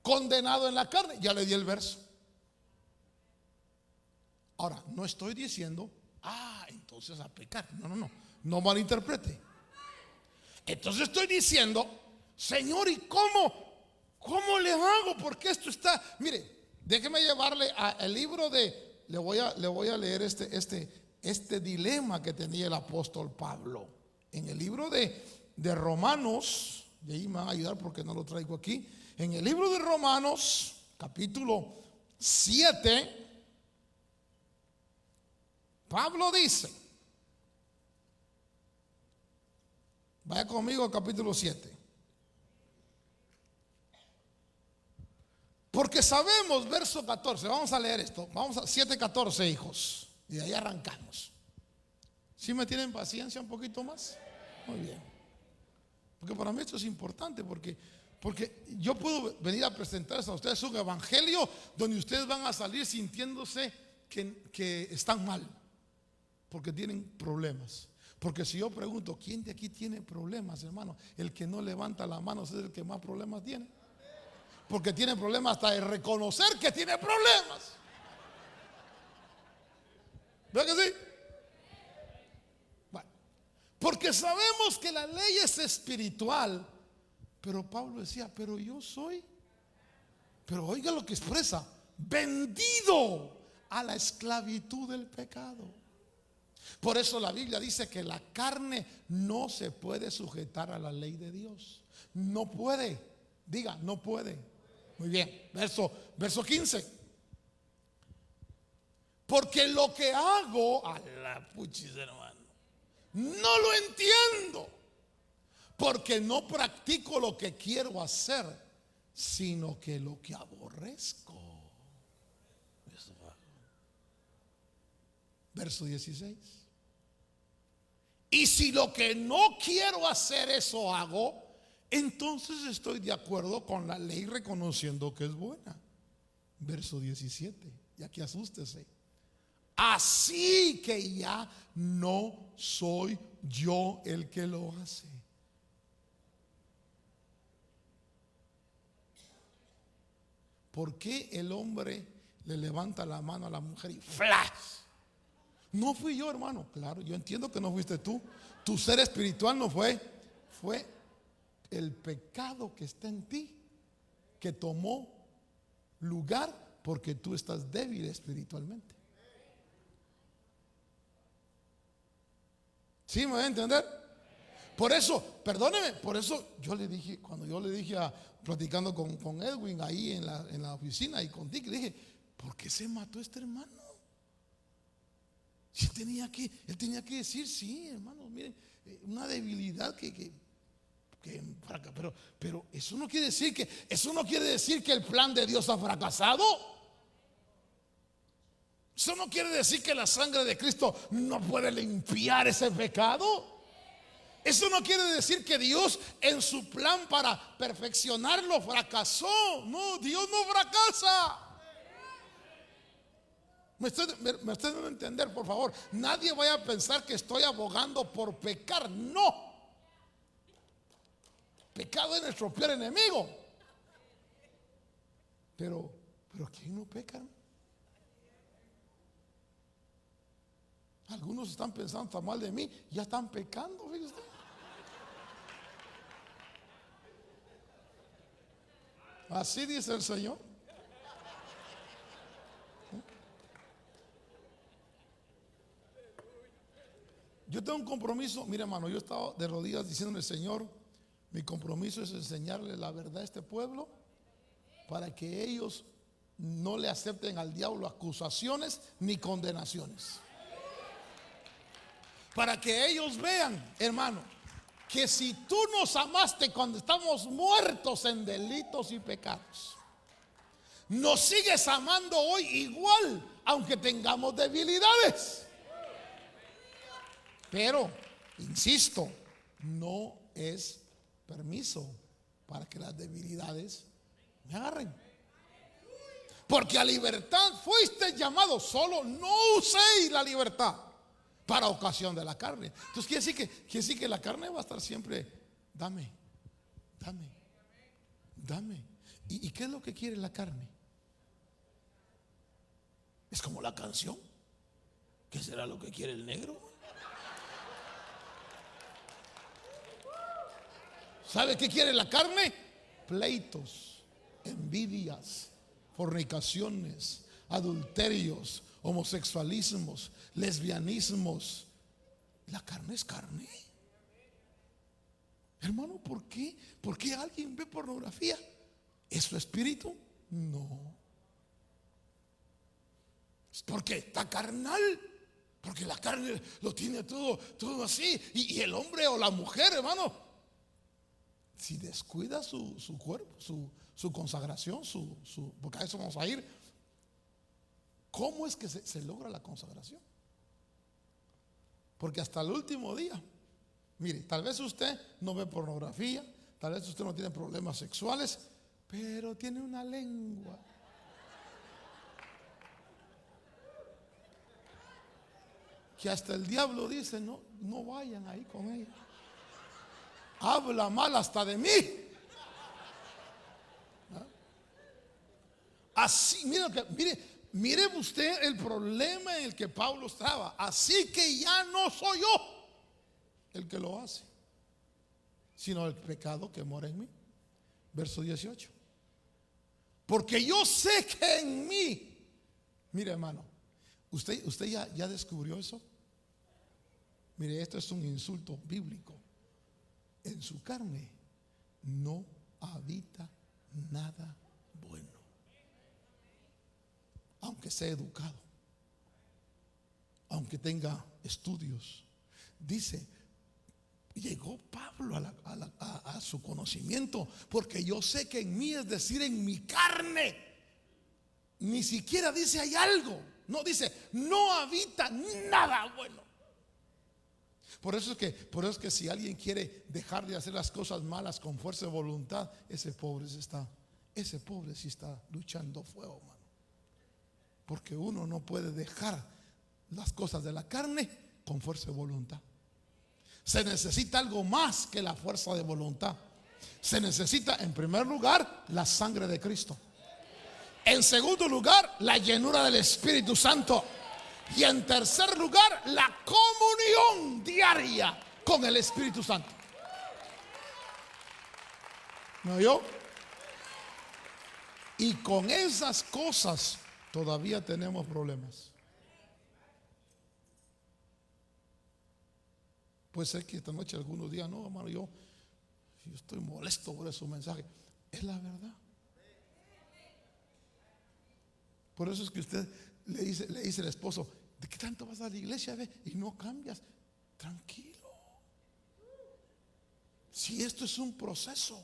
condenado en la carne. Ya le di el verso. Ahora, no estoy diciendo, entonces a pecar. No malinterprete. Entonces estoy diciendo, Señor, ¿y cómo le hago? Porque esto está, mire, déjeme llevarle al libro de, le voy a leer este dilema que tenía el apóstol Pablo. En el libro de Romanos, y ahí me van a ayudar porque no lo traigo aquí. En el libro de Romanos, capítulo 7, Pablo dice, vaya conmigo al capítulo 7. Porque sabemos, verso 14, vamos a leer esto, vamos a 7:14, hijos, y de ahí arrancamos. ¿Sí me tienen paciencia un poquito más? Muy bien. Porque para mí esto es importante, porque yo puedo venir a presentarles a ustedes un evangelio donde ustedes van a salir sintiéndose que están mal, porque tienen problemas. Porque si yo pregunto, ¿quién de aquí tiene problemas, hermano? El que no levanta la mano es el que más problemas tiene. Porque tiene problemas hasta de reconocer que tiene problemas. ¿Ve que sí? Bueno, porque sabemos que la ley es espiritual. Pero Pablo decía, pero oiga lo que expresa, vendido a la esclavitud del pecado. Por eso la Biblia dice que la carne no se puede sujetar a la ley de Dios. No puede, diga, no puede. Muy bien, verso 15. Porque lo que hago, a la puchis, hermano, no lo entiendo. Porque no practico lo que quiero hacer, sino que lo que aborrezco. Verso 16. Y si lo que no quiero hacer eso hago, entonces estoy de acuerdo con la ley reconociendo que es buena. Verso 17. Y aquí asústese. Así que ya no soy yo el que lo hace. ¿Por qué el hombre le levanta la mano a la mujer y flash? No fui yo, hermano. Claro, yo entiendo que no fuiste tú. Tu ser espiritual no fue el pecado que está en ti, que tomó lugar porque tú estás débil espiritualmente. ¿Sí me voy a entender? Por eso, perdóneme, por eso yo le dije, cuando yo le dije platicando con Edwin ahí en la oficina y contigo, le dije, ¿por qué se mató este hermano? Él tenía que decir, sí, hermano, miren, una debilidad pero eso no quiere decir que el plan de Dios ha fracasado. Eso no quiere decir que la sangre de Cristo no puede limpiar ese pecado. Eso no quiere decir que Dios en su plan para perfeccionarlo fracasó. No, Dios no fracasa. Me estoy dando a entender, por favor. Nadie vaya a pensar que estoy abogando por pecar. No. Pecado es nuestro peor enemigo. Pero ¿quién no peca? Algunos están pensando tan mal de mí, ya están pecando, fíjese. Así dice el Señor. Yo tengo un compromiso, mire hermano, yo he estado de rodillas diciéndole, Señor, mi compromiso es enseñarle la verdad a este pueblo para que ellos no le acepten al diablo acusaciones ni condenaciones. Para que ellos vean, hermano, que si tú nos amaste cuando estamos muertos en delitos y pecados, nos sigues amando hoy igual, aunque tengamos debilidades. Pero, insisto, no es permiso para que las debilidades me agarren. Porque a libertad fuiste llamado, solo no uséis la libertad para ocasión de la carne. Entonces quiere decir que la carne va a estar siempre, dame. ¿Y qué es lo que quiere la carne? Es como la canción. ¿Qué será lo que quiere el negro? ¿Sabe qué quiere la carne? Pleitos, envidias, fornicaciones, adulterios, homosexualismos, lesbianismos. La carne es carne. Hermano, ¿por qué? ¿Por qué alguien ve pornografía? ¿Es su espíritu? No. Es porque está carnal. Porque la carne lo tiene todo así. Y el hombre o la mujer, hermano, si descuida su cuerpo, su consagración, porque a eso vamos a ir. ¿Cómo es que se logra la consagración? Porque hasta el último día, mire, tal vez usted no ve pornografía, tal vez usted no tiene problemas sexuales, pero tiene una lengua. Que hasta el diablo dice, no vayan ahí con ella. Habla mal hasta de mí. ¿Ah? Así, mire usted el problema en el que Pablo estaba. Así que ya no soy yo el que lo hace, sino el pecado que mora en mí. Verso 18. Porque yo sé que en mí, mire hermano, usted ya descubrió eso. Mire, esto es un insulto bíblico. En su carne no habita nada bueno, aunque sea educado, aunque tenga estudios. Dice, llegó Pablo a su conocimiento, porque yo sé que en mí, es decir, en mi carne, ni siquiera dice hay algo, no dice no habita nada bueno. Por eso es que si alguien quiere dejar de hacer las cosas malas con fuerza de voluntad, ese pobre sí está luchando fuego, hermano. Porque uno no puede dejar las cosas de la carne con fuerza de voluntad. Se necesita algo más que la fuerza de voluntad. Se necesita, en primer lugar, la sangre de Cristo. En segundo lugar, la llenura del Espíritu Santo. Y en tercer lugar, la comunión diaria con el Espíritu Santo. ¿Me oyó? Y con esas cosas todavía tenemos problemas. Puede ser que esta noche algunos digan, no, hermano, yo estoy molesto por ese mensaje. Es la verdad. Por eso es que usted le dice al esposo, ¿de qué tanto vas a la iglesia? Y no cambias. Tranquilo. Si esto es un proceso,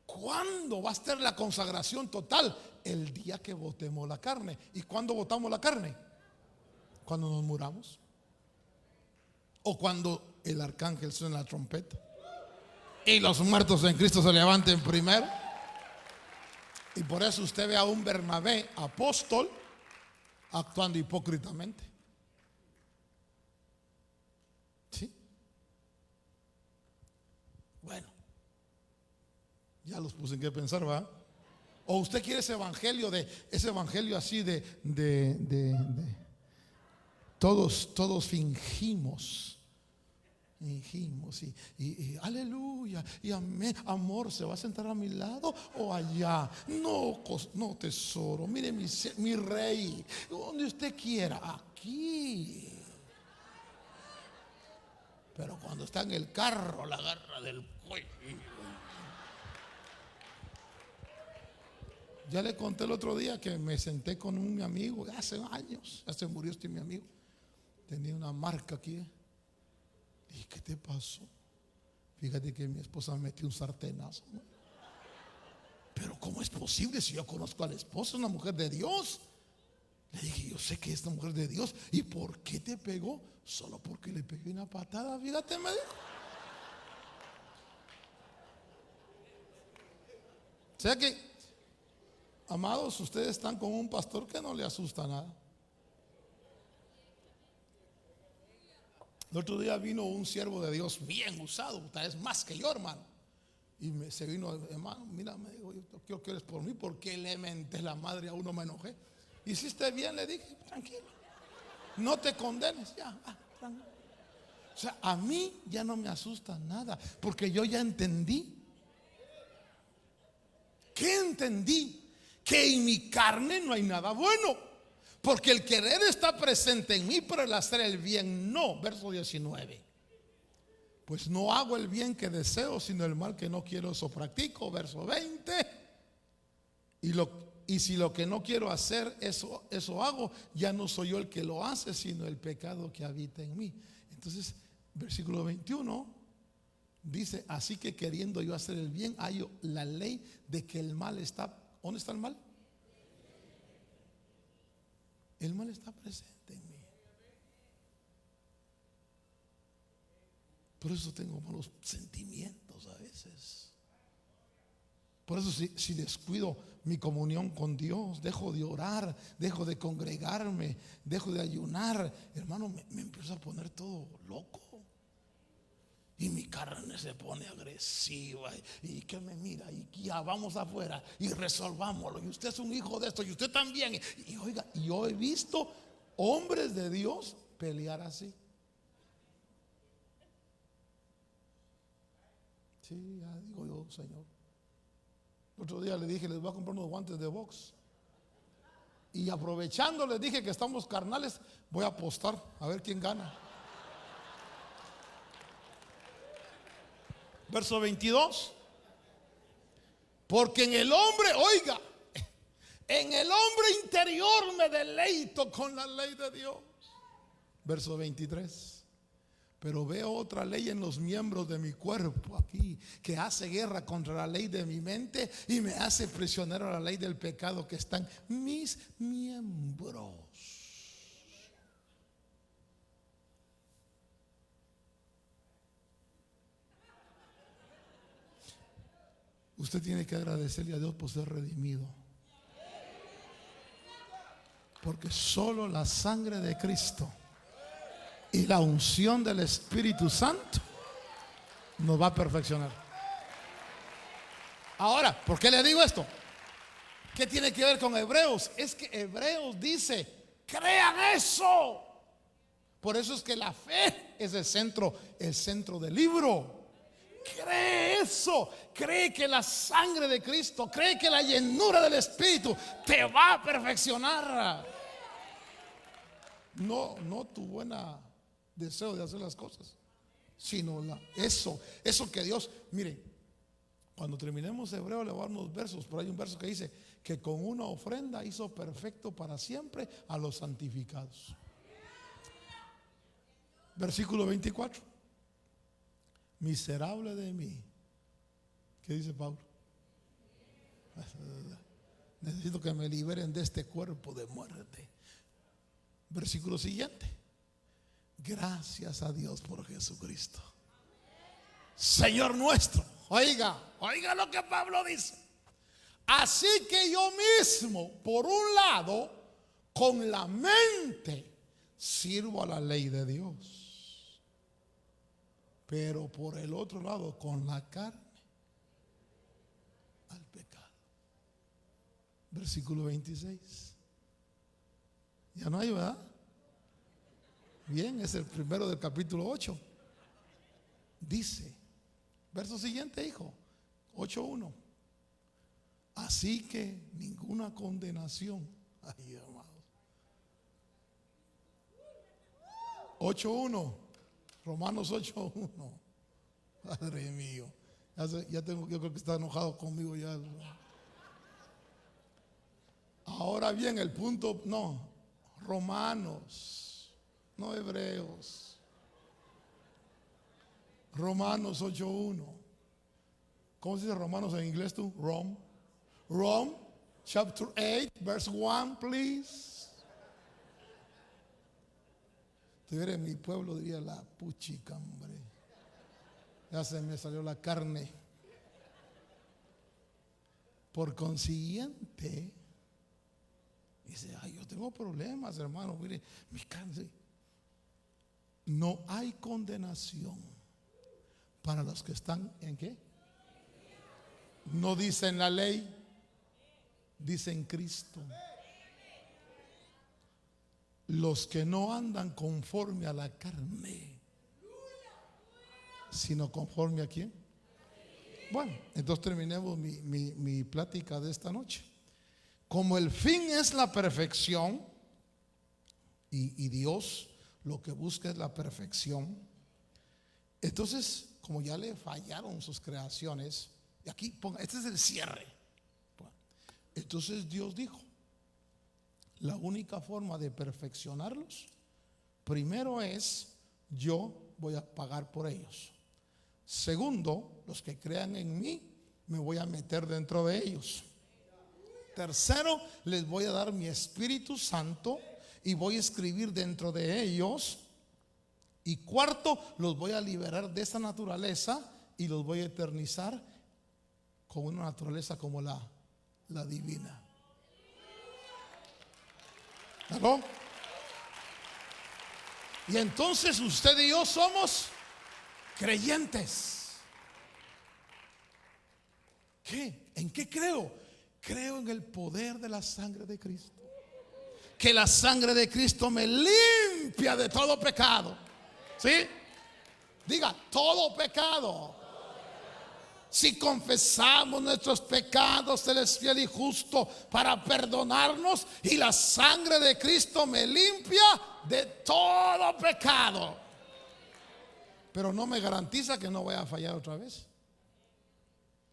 ¿cuándo va a estar la consagración total? El día que botemos la carne. ¿Y cuándo botamos la carne? Cuando nos muramos. O cuando el arcángel suena la trompeta y los muertos en Cristo se levanten primero. Y por eso usted ve a un Bernabé, apóstol, actuando hipócritamente. ¿Sí? Bueno, ya los puse en qué pensar, ¿va? O usted quiere ese evangelio así de todos fingimos y aleluya y amén, amor, ¿se va a sentar a mi lado o allá? No, tesoro, mire mi rey, donde usted quiera, aquí. Pero cuando está en el carro, la agarra del cuello. Ya le conté el otro día que me senté con un amigo hace años, ya se murió mi amigo, tenía una marca aquí. ¿Y qué te pasó? Fíjate que mi esposa me metió un sartenazo. Pero ¿cómo es posible si yo conozco a la esposa, una mujer de Dios? Le dije, yo sé que es una mujer de Dios. ¿Y por qué te pegó? Solo porque le pegué una patada, fíjate, me dijo. O sea que, amados, ustedes están con un pastor que no le asusta nada. El otro día vino un siervo de Dios bien usado, tal vez más que yo, hermano. Y se vino, hermano, mira, me dijo, yo quiero que ores por mí porque le menté la madre, a uno me enojé. ¿Hiciste bien? Le dije, tranquilo. No te condenes, ya. O sea, a mí ya no me asusta nada, porque yo ya entendí. ¿Qué entendí? Que en mi carne no hay nada bueno, porque el querer está presente en mí, pero el hacer el bien no. Verso 19. Pues no hago el bien que deseo, sino el mal que no quiero, eso practico. Verso 20. Y si lo que no quiero hacer, eso hago, ya no soy yo el que lo hace, sino el pecado que habita en mí. Entonces, versículo 21 dice: así que queriendo yo hacer el bien, hallo la ley de que el mal está. ¿Dónde está el mal? El mal está presente en mí. Por eso tengo malos sentimientos a veces. Por eso si descuido mi comunión con Dios, dejo de orar, dejo de congregarme, dejo de ayunar, hermano, me empiezo a poner todo loco. Y mi carne se pone agresiva. Y que me mira, y ya vamos afuera y resolvámoslo. Y usted es un hijo de esto, y usted también. Y oiga, yo he visto hombres de Dios pelear así. Sí, ya digo yo, Señor. El otro día le dije: les voy a comprar unos guantes de box. Y aprovechando les dije que estamos carnales, voy a apostar a ver quién gana. Verso 22. Porque en el hombre, oiga, en el hombre interior me deleito con la ley de Dios. Verso 23. Pero veo otra ley en los miembros de mi cuerpo aquí, que hace guerra contra la ley de mi mente y me hace prisionero a la ley del pecado que está en mis miembros. Usted tiene que agradecerle a Dios por ser redimido, porque solo la sangre de Cristo y la unción del Espíritu Santo nos va a perfeccionar. Ahora, ¿por qué le digo esto? ¿Qué tiene que ver con Hebreos? Es que Hebreos dice: crean eso. Por eso es que la fe es el centro del libro. Cree eso, cree que la sangre de Cristo, cree que la llenura del Espíritu te va a perfeccionar. No tu buena deseo de hacer las cosas, sino eso que Dios, mire, cuando terminemos Hebreo le voy a dar unos versos, pero hay un verso que dice que con una ofrenda hizo perfecto para siempre a los santificados. Versículo 24. Miserable de mí. ¿Qué dice Pablo? Necesito que me liberen de este cuerpo de muerte. Versículo siguiente. Gracias a Dios por Jesucristo, Señor nuestro. Oiga lo que Pablo dice. Así que yo mismo, por un lado, con la mente sirvo a la ley de Dios, pero por el otro lado, con la carne, al pecado. Versículo 26. Ya no hay, ¿verdad? Bien, es el primero del capítulo 8. Dice, verso siguiente, hijo, 8:1. Así que ninguna condenación. Ay, amados. 8:1. Romanos 8:1. Padre mío. Ya tengo, yo creo que está enojado conmigo ya. Ahora bien, el punto, no, Romanos, no Hebreos. Romanos 8:1. ¿Cómo se dice Romanos en inglés tú? Rome, chapter 8, verse 1, please. Estuviera en mi pueblo, diría: la puchica, hombre. Ya se me salió la carne. Por consiguiente, dice: ay, yo tengo problemas, hermano. Mire, mi carne. No hay condenación para los que están en ¿qué? No dice en la ley, dice en Cristo. los que no andan conforme a la carne, sino conforme a quién. Bueno, entonces terminemos mi plática de esta noche. Como el fin es la perfección, y Dios lo que busca es la perfección, entonces como ya le fallaron sus creaciones, y aquí ponga, este es el cierre. Entonces Dios dijo, la única forma de perfeccionarlos, primero es, yo voy a pagar por ellos. Segundo, los que crean en mí, me voy a meter dentro de ellos. Tercero, les voy a dar mi Espíritu Santo y voy a escribir dentro de ellos. Y cuarto, los voy a liberar de esa naturaleza y los voy a eternizar con una naturaleza como la divina. ¿Aló? Y entonces usted y yo somos creyentes. ¿Qué? ¿En qué creo? Creo en el poder de la sangre de Cristo. Que la sangre de Cristo me limpia de todo pecado. ¿Sí? Diga, todo pecado. Si confesamos nuestros pecados, Él es fiel y justo para perdonarnos, y la sangre de Cristo me limpia de todo pecado. Pero no me garantiza que no voy a fallar otra vez.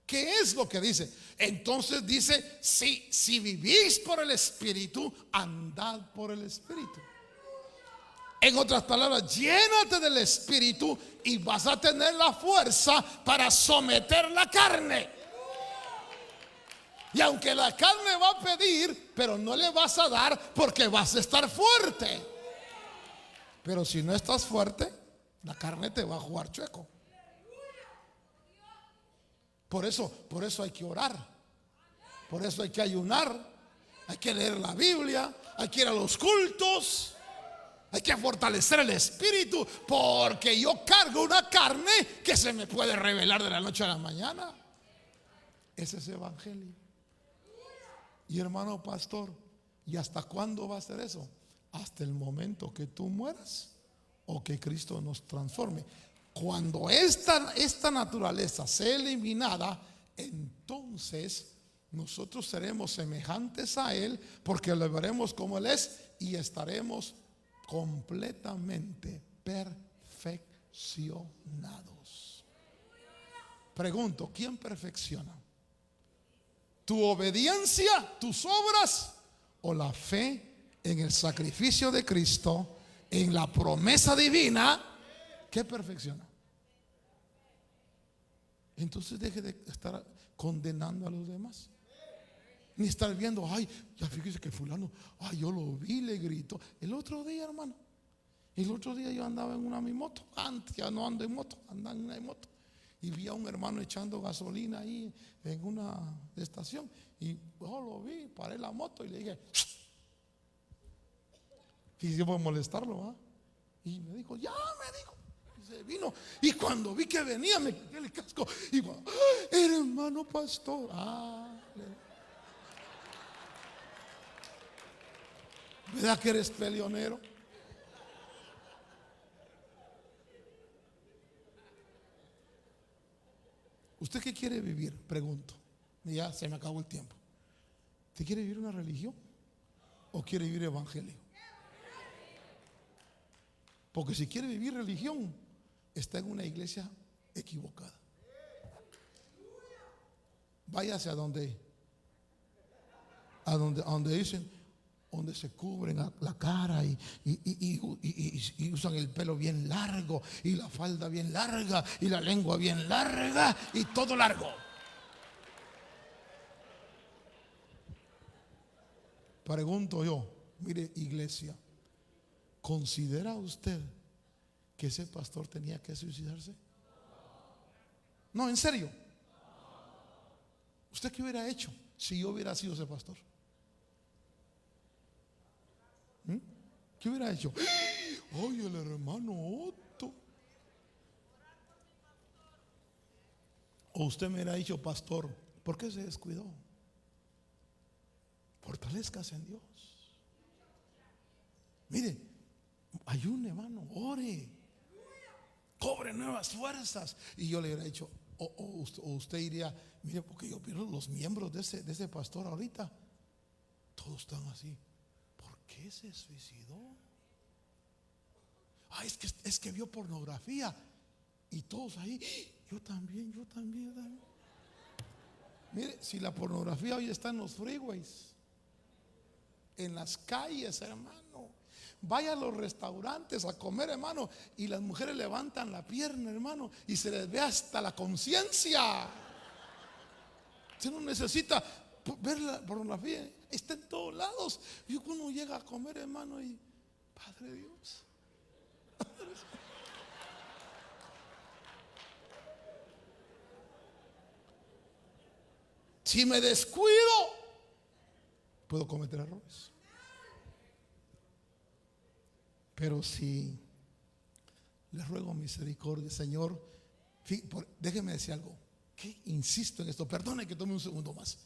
¿Qué es lo que dice? Entonces dice, si vivís por el Espíritu, andad por el Espíritu. En otras palabras, llénate del Espíritu y vas a tener la fuerza para someter la carne. Y aunque la carne va a pedir, pero no le vas a dar porque vas a estar fuerte. Pero si no estás fuerte, la carne te va a jugar chueco. Por eso hay que orar. Por eso hay que ayunar. Hay que leer la Biblia. Hay que ir a los cultos. Hay que fortalecer el espíritu, porque yo cargo una carne que se me puede revelar de la noche a la mañana. Ese es evangelio. Y hermano pastor, ¿y hasta cuándo va a ser eso? Hasta el momento que tú mueras o que Cristo nos transforme. Cuando esta naturaleza sea eliminada, entonces nosotros seremos semejantes a Él, porque lo veremos como Él es y estaremos completamente perfeccionados. Pregunto, ¿quién perfecciona? ¿Tu obediencia, tus obras o la fe en el sacrificio de Cristo, en la promesa divina? ¿Qué perfecciona? Entonces deje de estar condenando a los demás. Ni estar viendo, ay, ya fíjese que fulano, ay, yo lo vi, le grito. El otro día, hermano, yo andaba en mi moto. Antes ya no ando en moto, andaba en una moto. Y vi a un hermano echando gasolina ahí en una estación. Y yo lo vi, paré la moto y le dije, quise molestarlo, ¿ah? Y me dijo, ya me dijo. Y se vino. Y cuando vi que venía, me quité el casco. Y digo, hermano pastor, ¿verdad que eres peleonero? ¿Usted qué quiere vivir? Pregunto. Ya se me acabó el tiempo. ¿Usted quiere vivir una religión o quiere vivir evangelio? Porque si quiere vivir religión, está en una iglesia equivocada. Váyase a donde dicen, donde se cubren la cara y usan el pelo bien largo y la falda bien larga y la lengua bien larga y todo largo. Pregunto yo, mire iglesia, ¿considera usted que ese pastor tenía que suicidarse? No, en serio. ¿Usted qué hubiera hecho si yo hubiera sido ese pastor? ¿Qué hubiera hecho? Oye, el hermano Otto. O usted me hubiera dicho, pastor, ¿por qué se descuidó? Fortalezcas en Dios. Mire, ayune, hermano, ore, cobre nuevas fuerzas. Y yo le hubiera dicho, o usted diría, mire, porque yo veo los miembros de ese pastor ahorita, todos están así. ¿Por qué se suicidó? Ay, es que vio pornografía. Y todos ahí, yo también. Mire, si la pornografía hoy está en los freeways, en las calles, hermano, vaya a los restaurantes a comer, hermano, y las mujeres levantan la pierna, hermano, y se les ve hasta la conciencia. Usted no necesita ver la pornografía, está en todos lados. Y uno llega a comer, hermano, y Padre Dios. Si me descuido, puedo cometer errores. Pero si le ruego misericordia, Señor, déjeme decir algo, que insisto en esto, perdone que tome un segundo más,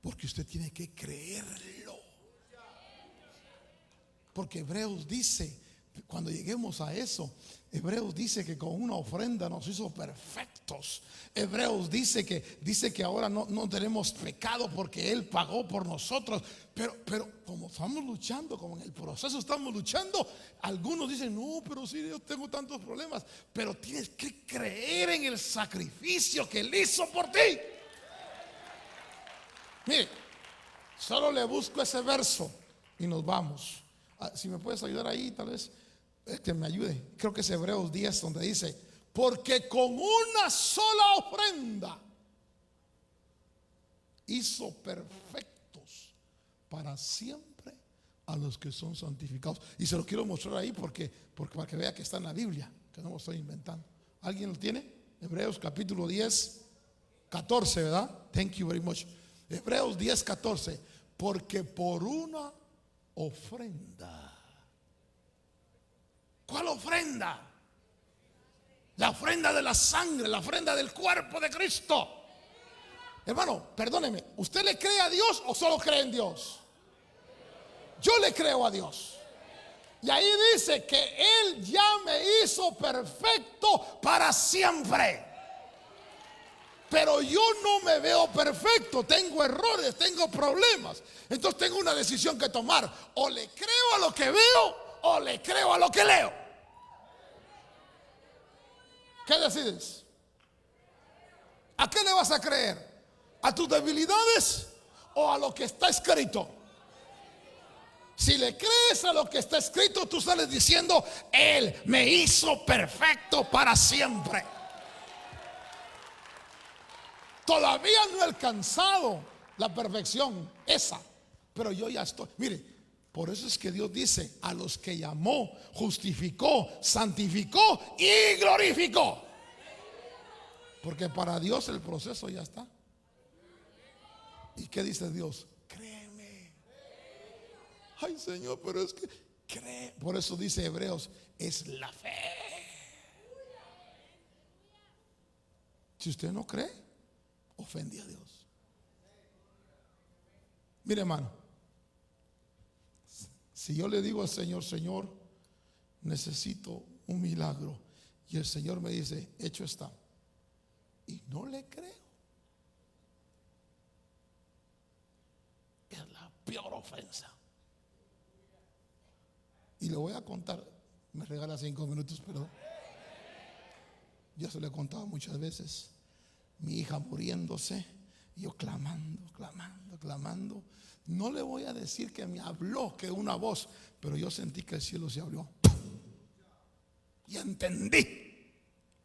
porque usted tiene que creerlo. Porque Hebreos dice, cuando lleguemos a eso, Hebreos dice que con una ofrenda nos hizo perfectos. Hebreos dice que ahora no tenemos pecado porque Él pagó por nosotros. Pero como estamos luchando, como en el proceso estamos luchando, algunos dicen, no, pero sí, yo tengo tantos problemas. Pero tienes que creer en el sacrificio que Él hizo por ti. Mire, solo le busco ese verso y nos vamos. Si me puedes ayudar ahí, tal vez que me ayude. Creo que es Hebreos 10 donde dice, porque con una sola ofrenda hizo perfectos para siempre a los que son santificados. Y se lo quiero mostrar ahí porque para que vea que está en la Biblia, que no lo estoy inventando. ¿Alguien lo tiene? Hebreos capítulo 10, 14, ¿verdad? Thank you very much. Hebreos 10, 14. Porque por una ofrenda. ¿Cuál ofrenda? La ofrenda de la sangre, la ofrenda del cuerpo de Cristo. Hermano, perdóneme, ¿usted le cree a Dios o solo cree en Dios? Yo le creo a Dios. Y ahí dice que Él ya me hizo perfecto para siempre. Pero yo no me veo perfecto, tengo errores, tengo problemas. Entonces tengo una decisión que tomar. O le creo a lo que veo o le creo a lo que leo. ¿Qué decides? ¿A qué le vas a creer? ¿A tus debilidades o a lo que está escrito? Si le crees a lo que está escrito, tú sales diciendo, Él me hizo perfecto para siempre. Todavía no he alcanzado la perfección esa, pero yo ya estoy. Mire, por eso es que Dios dice, a los que llamó, justificó, santificó y glorificó. Porque para Dios el proceso ya está. ¿Y qué dice Dios? Créeme. Ay, Señor, pero es que cree. Por eso dice Hebreos, es la fe. Si usted no cree, ofende a Dios. Mire, hermano, si yo le digo al Señor, Señor, necesito un milagro, y el Señor me dice, hecho está, y no le creo, es la peor ofensa. Y le voy a contar, me regala 5 minutos, perdón. Yo se lo he contado muchas veces. Mi hija muriéndose, yo clamando. No le voy a decir que me habló, que una voz, pero yo sentí que el cielo se abrió. Y entendí,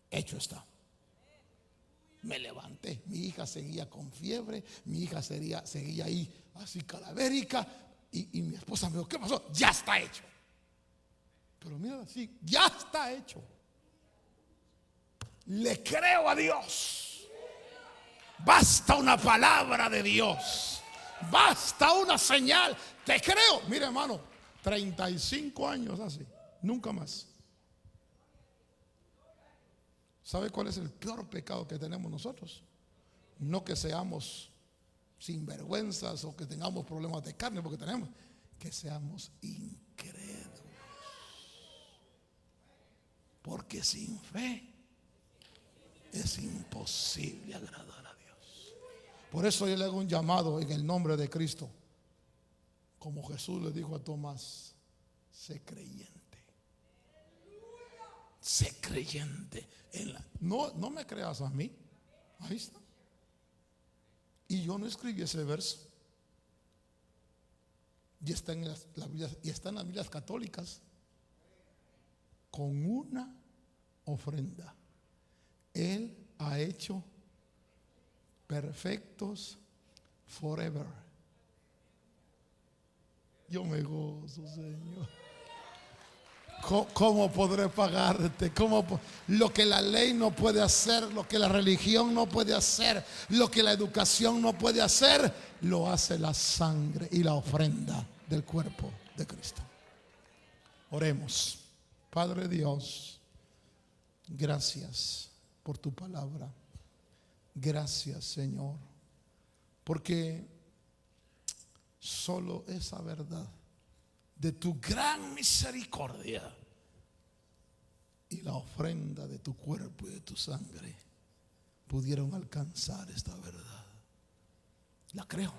hecho está. Me levanté, mi hija seguía con fiebre, mi hija seguía ahí así calavérica, y mi esposa me dijo, ¿qué pasó? Ya está hecho. Pero mira así, ya está hecho. Le creo a Dios. Basta una palabra de Dios. Basta una señal. Te creo. Mire, hermano, 35 años así, nunca más. ¿Sabe cuál es el peor pecado que tenemos nosotros? No que seamos sinvergüenzas o que tengamos problemas de carne, porque tenemos. que seamos incrédulos. Porque sin fe es imposible agradar a Dios. Por eso yo le hago un llamado en el nombre de Cristo. Como Jesús le dijo a Tomás: sé creyente. Sé creyente en la... No me creas a mí. Ahí está. Y yo no escribí ese verso. Y está en las Biblias católicas. Con una ofrenda Él ha hecho perfectos forever. Yo me gozo, Señor. ¿Cómo podré pagarte? Lo que la ley no puede hacer, lo que la religión no puede hacer, lo que la educación no puede hacer, lo hace la sangre y la ofrenda del cuerpo de Cristo. Oremos. Padre Dios, gracias por tu palabra. Gracias, Señor, porque solo esa verdad de tu gran misericordia y la ofrenda de tu cuerpo y de tu sangre pudieron alcanzar esta verdad. La creo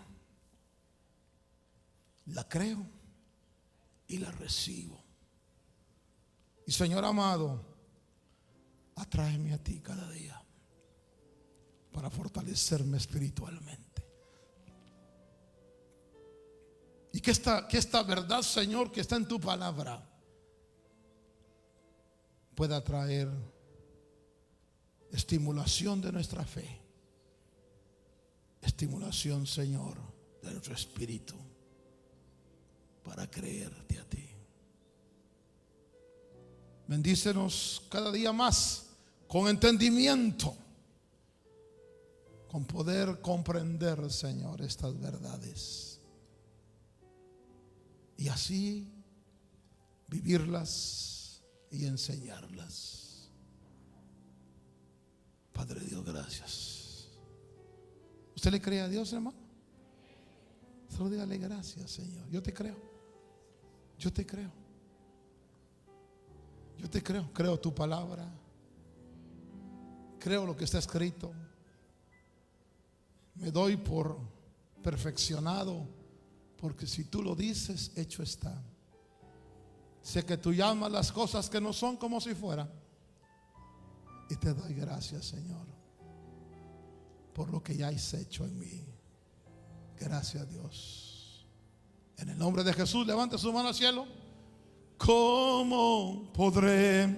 y la recibo. Y Señor amado, atráeme a ti cada día para fortalecerme espiritualmente. Y que esta verdad, Señor, que está en tu palabra, pueda traer estimulación de nuestra fe, estimulación, Señor, de nuestro espíritu para creerte a ti. Bendícenos cada día más con entendimiento, con poder comprender, Señor, estas verdades. Y así vivirlas y enseñarlas. Padre Dios, gracias. ¿Usted le cree a Dios, hermano? Solo dígale gracias, Señor. Yo te creo. Yo te creo. Yo te creo. Creo tu palabra. Creo lo que está escrito. Me doy por perfeccionado, porque si tú lo dices, hecho está. Sé que tú llamas las cosas que no son como si fueran. Y te doy gracias, Señor, por lo que ya has hecho en mí. Gracias, Dios. En el nombre de Jesús, levante su mano al cielo. ¿Cómo podré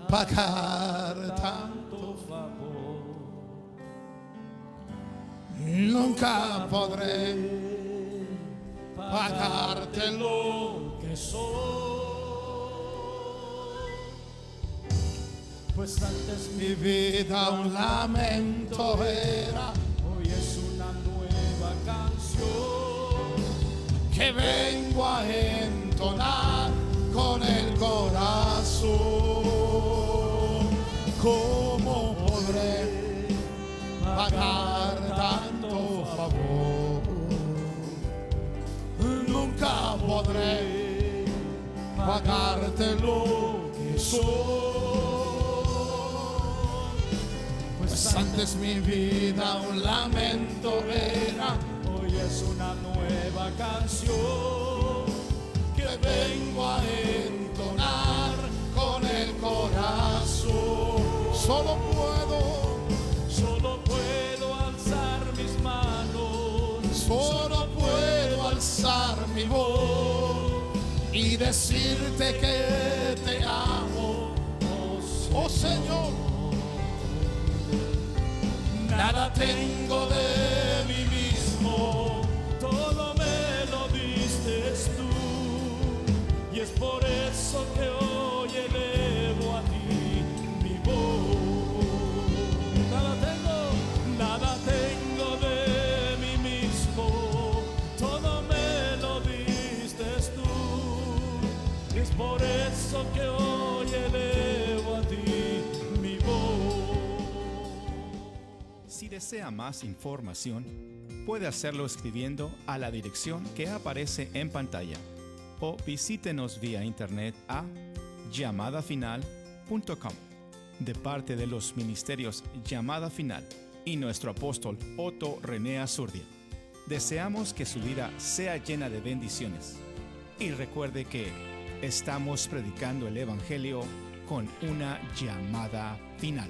pagar tanto favor? Nunca podré pagarte lo que soy, pues antes mi vida un lamento era, hoy es una nueva canción que vengo a entonar con el corazón. ¿Cómo podré pagar tanto favor? Nunca podré pagarte lo que soy, pues antes mi vida un lamento era, hoy es una nueva canción que vengo a entonar con el corazón. Solo puedo alzar mis manos, solo puedo alzar mi voz y decirte que te amo, oh Señor. Nada tengo de mí mismo, todo me lo diste tú, y es por eso que hoy elevo a ti mi voz. Nada tengo de mí mismo, todo me lo diste tú, y es por eso que hoy elevo a ti mi voz. Si desea más información, Puede hacerlo escribiendo a la dirección que aparece en pantalla o visítenos vía internet a llamadafinal.com. De parte de los ministerios Llamada Final y nuestro apóstol Otto René Azurdia, deseamos que su vida sea llena de bendiciones. Y recuerde que estamos predicando el Evangelio con una llamada final.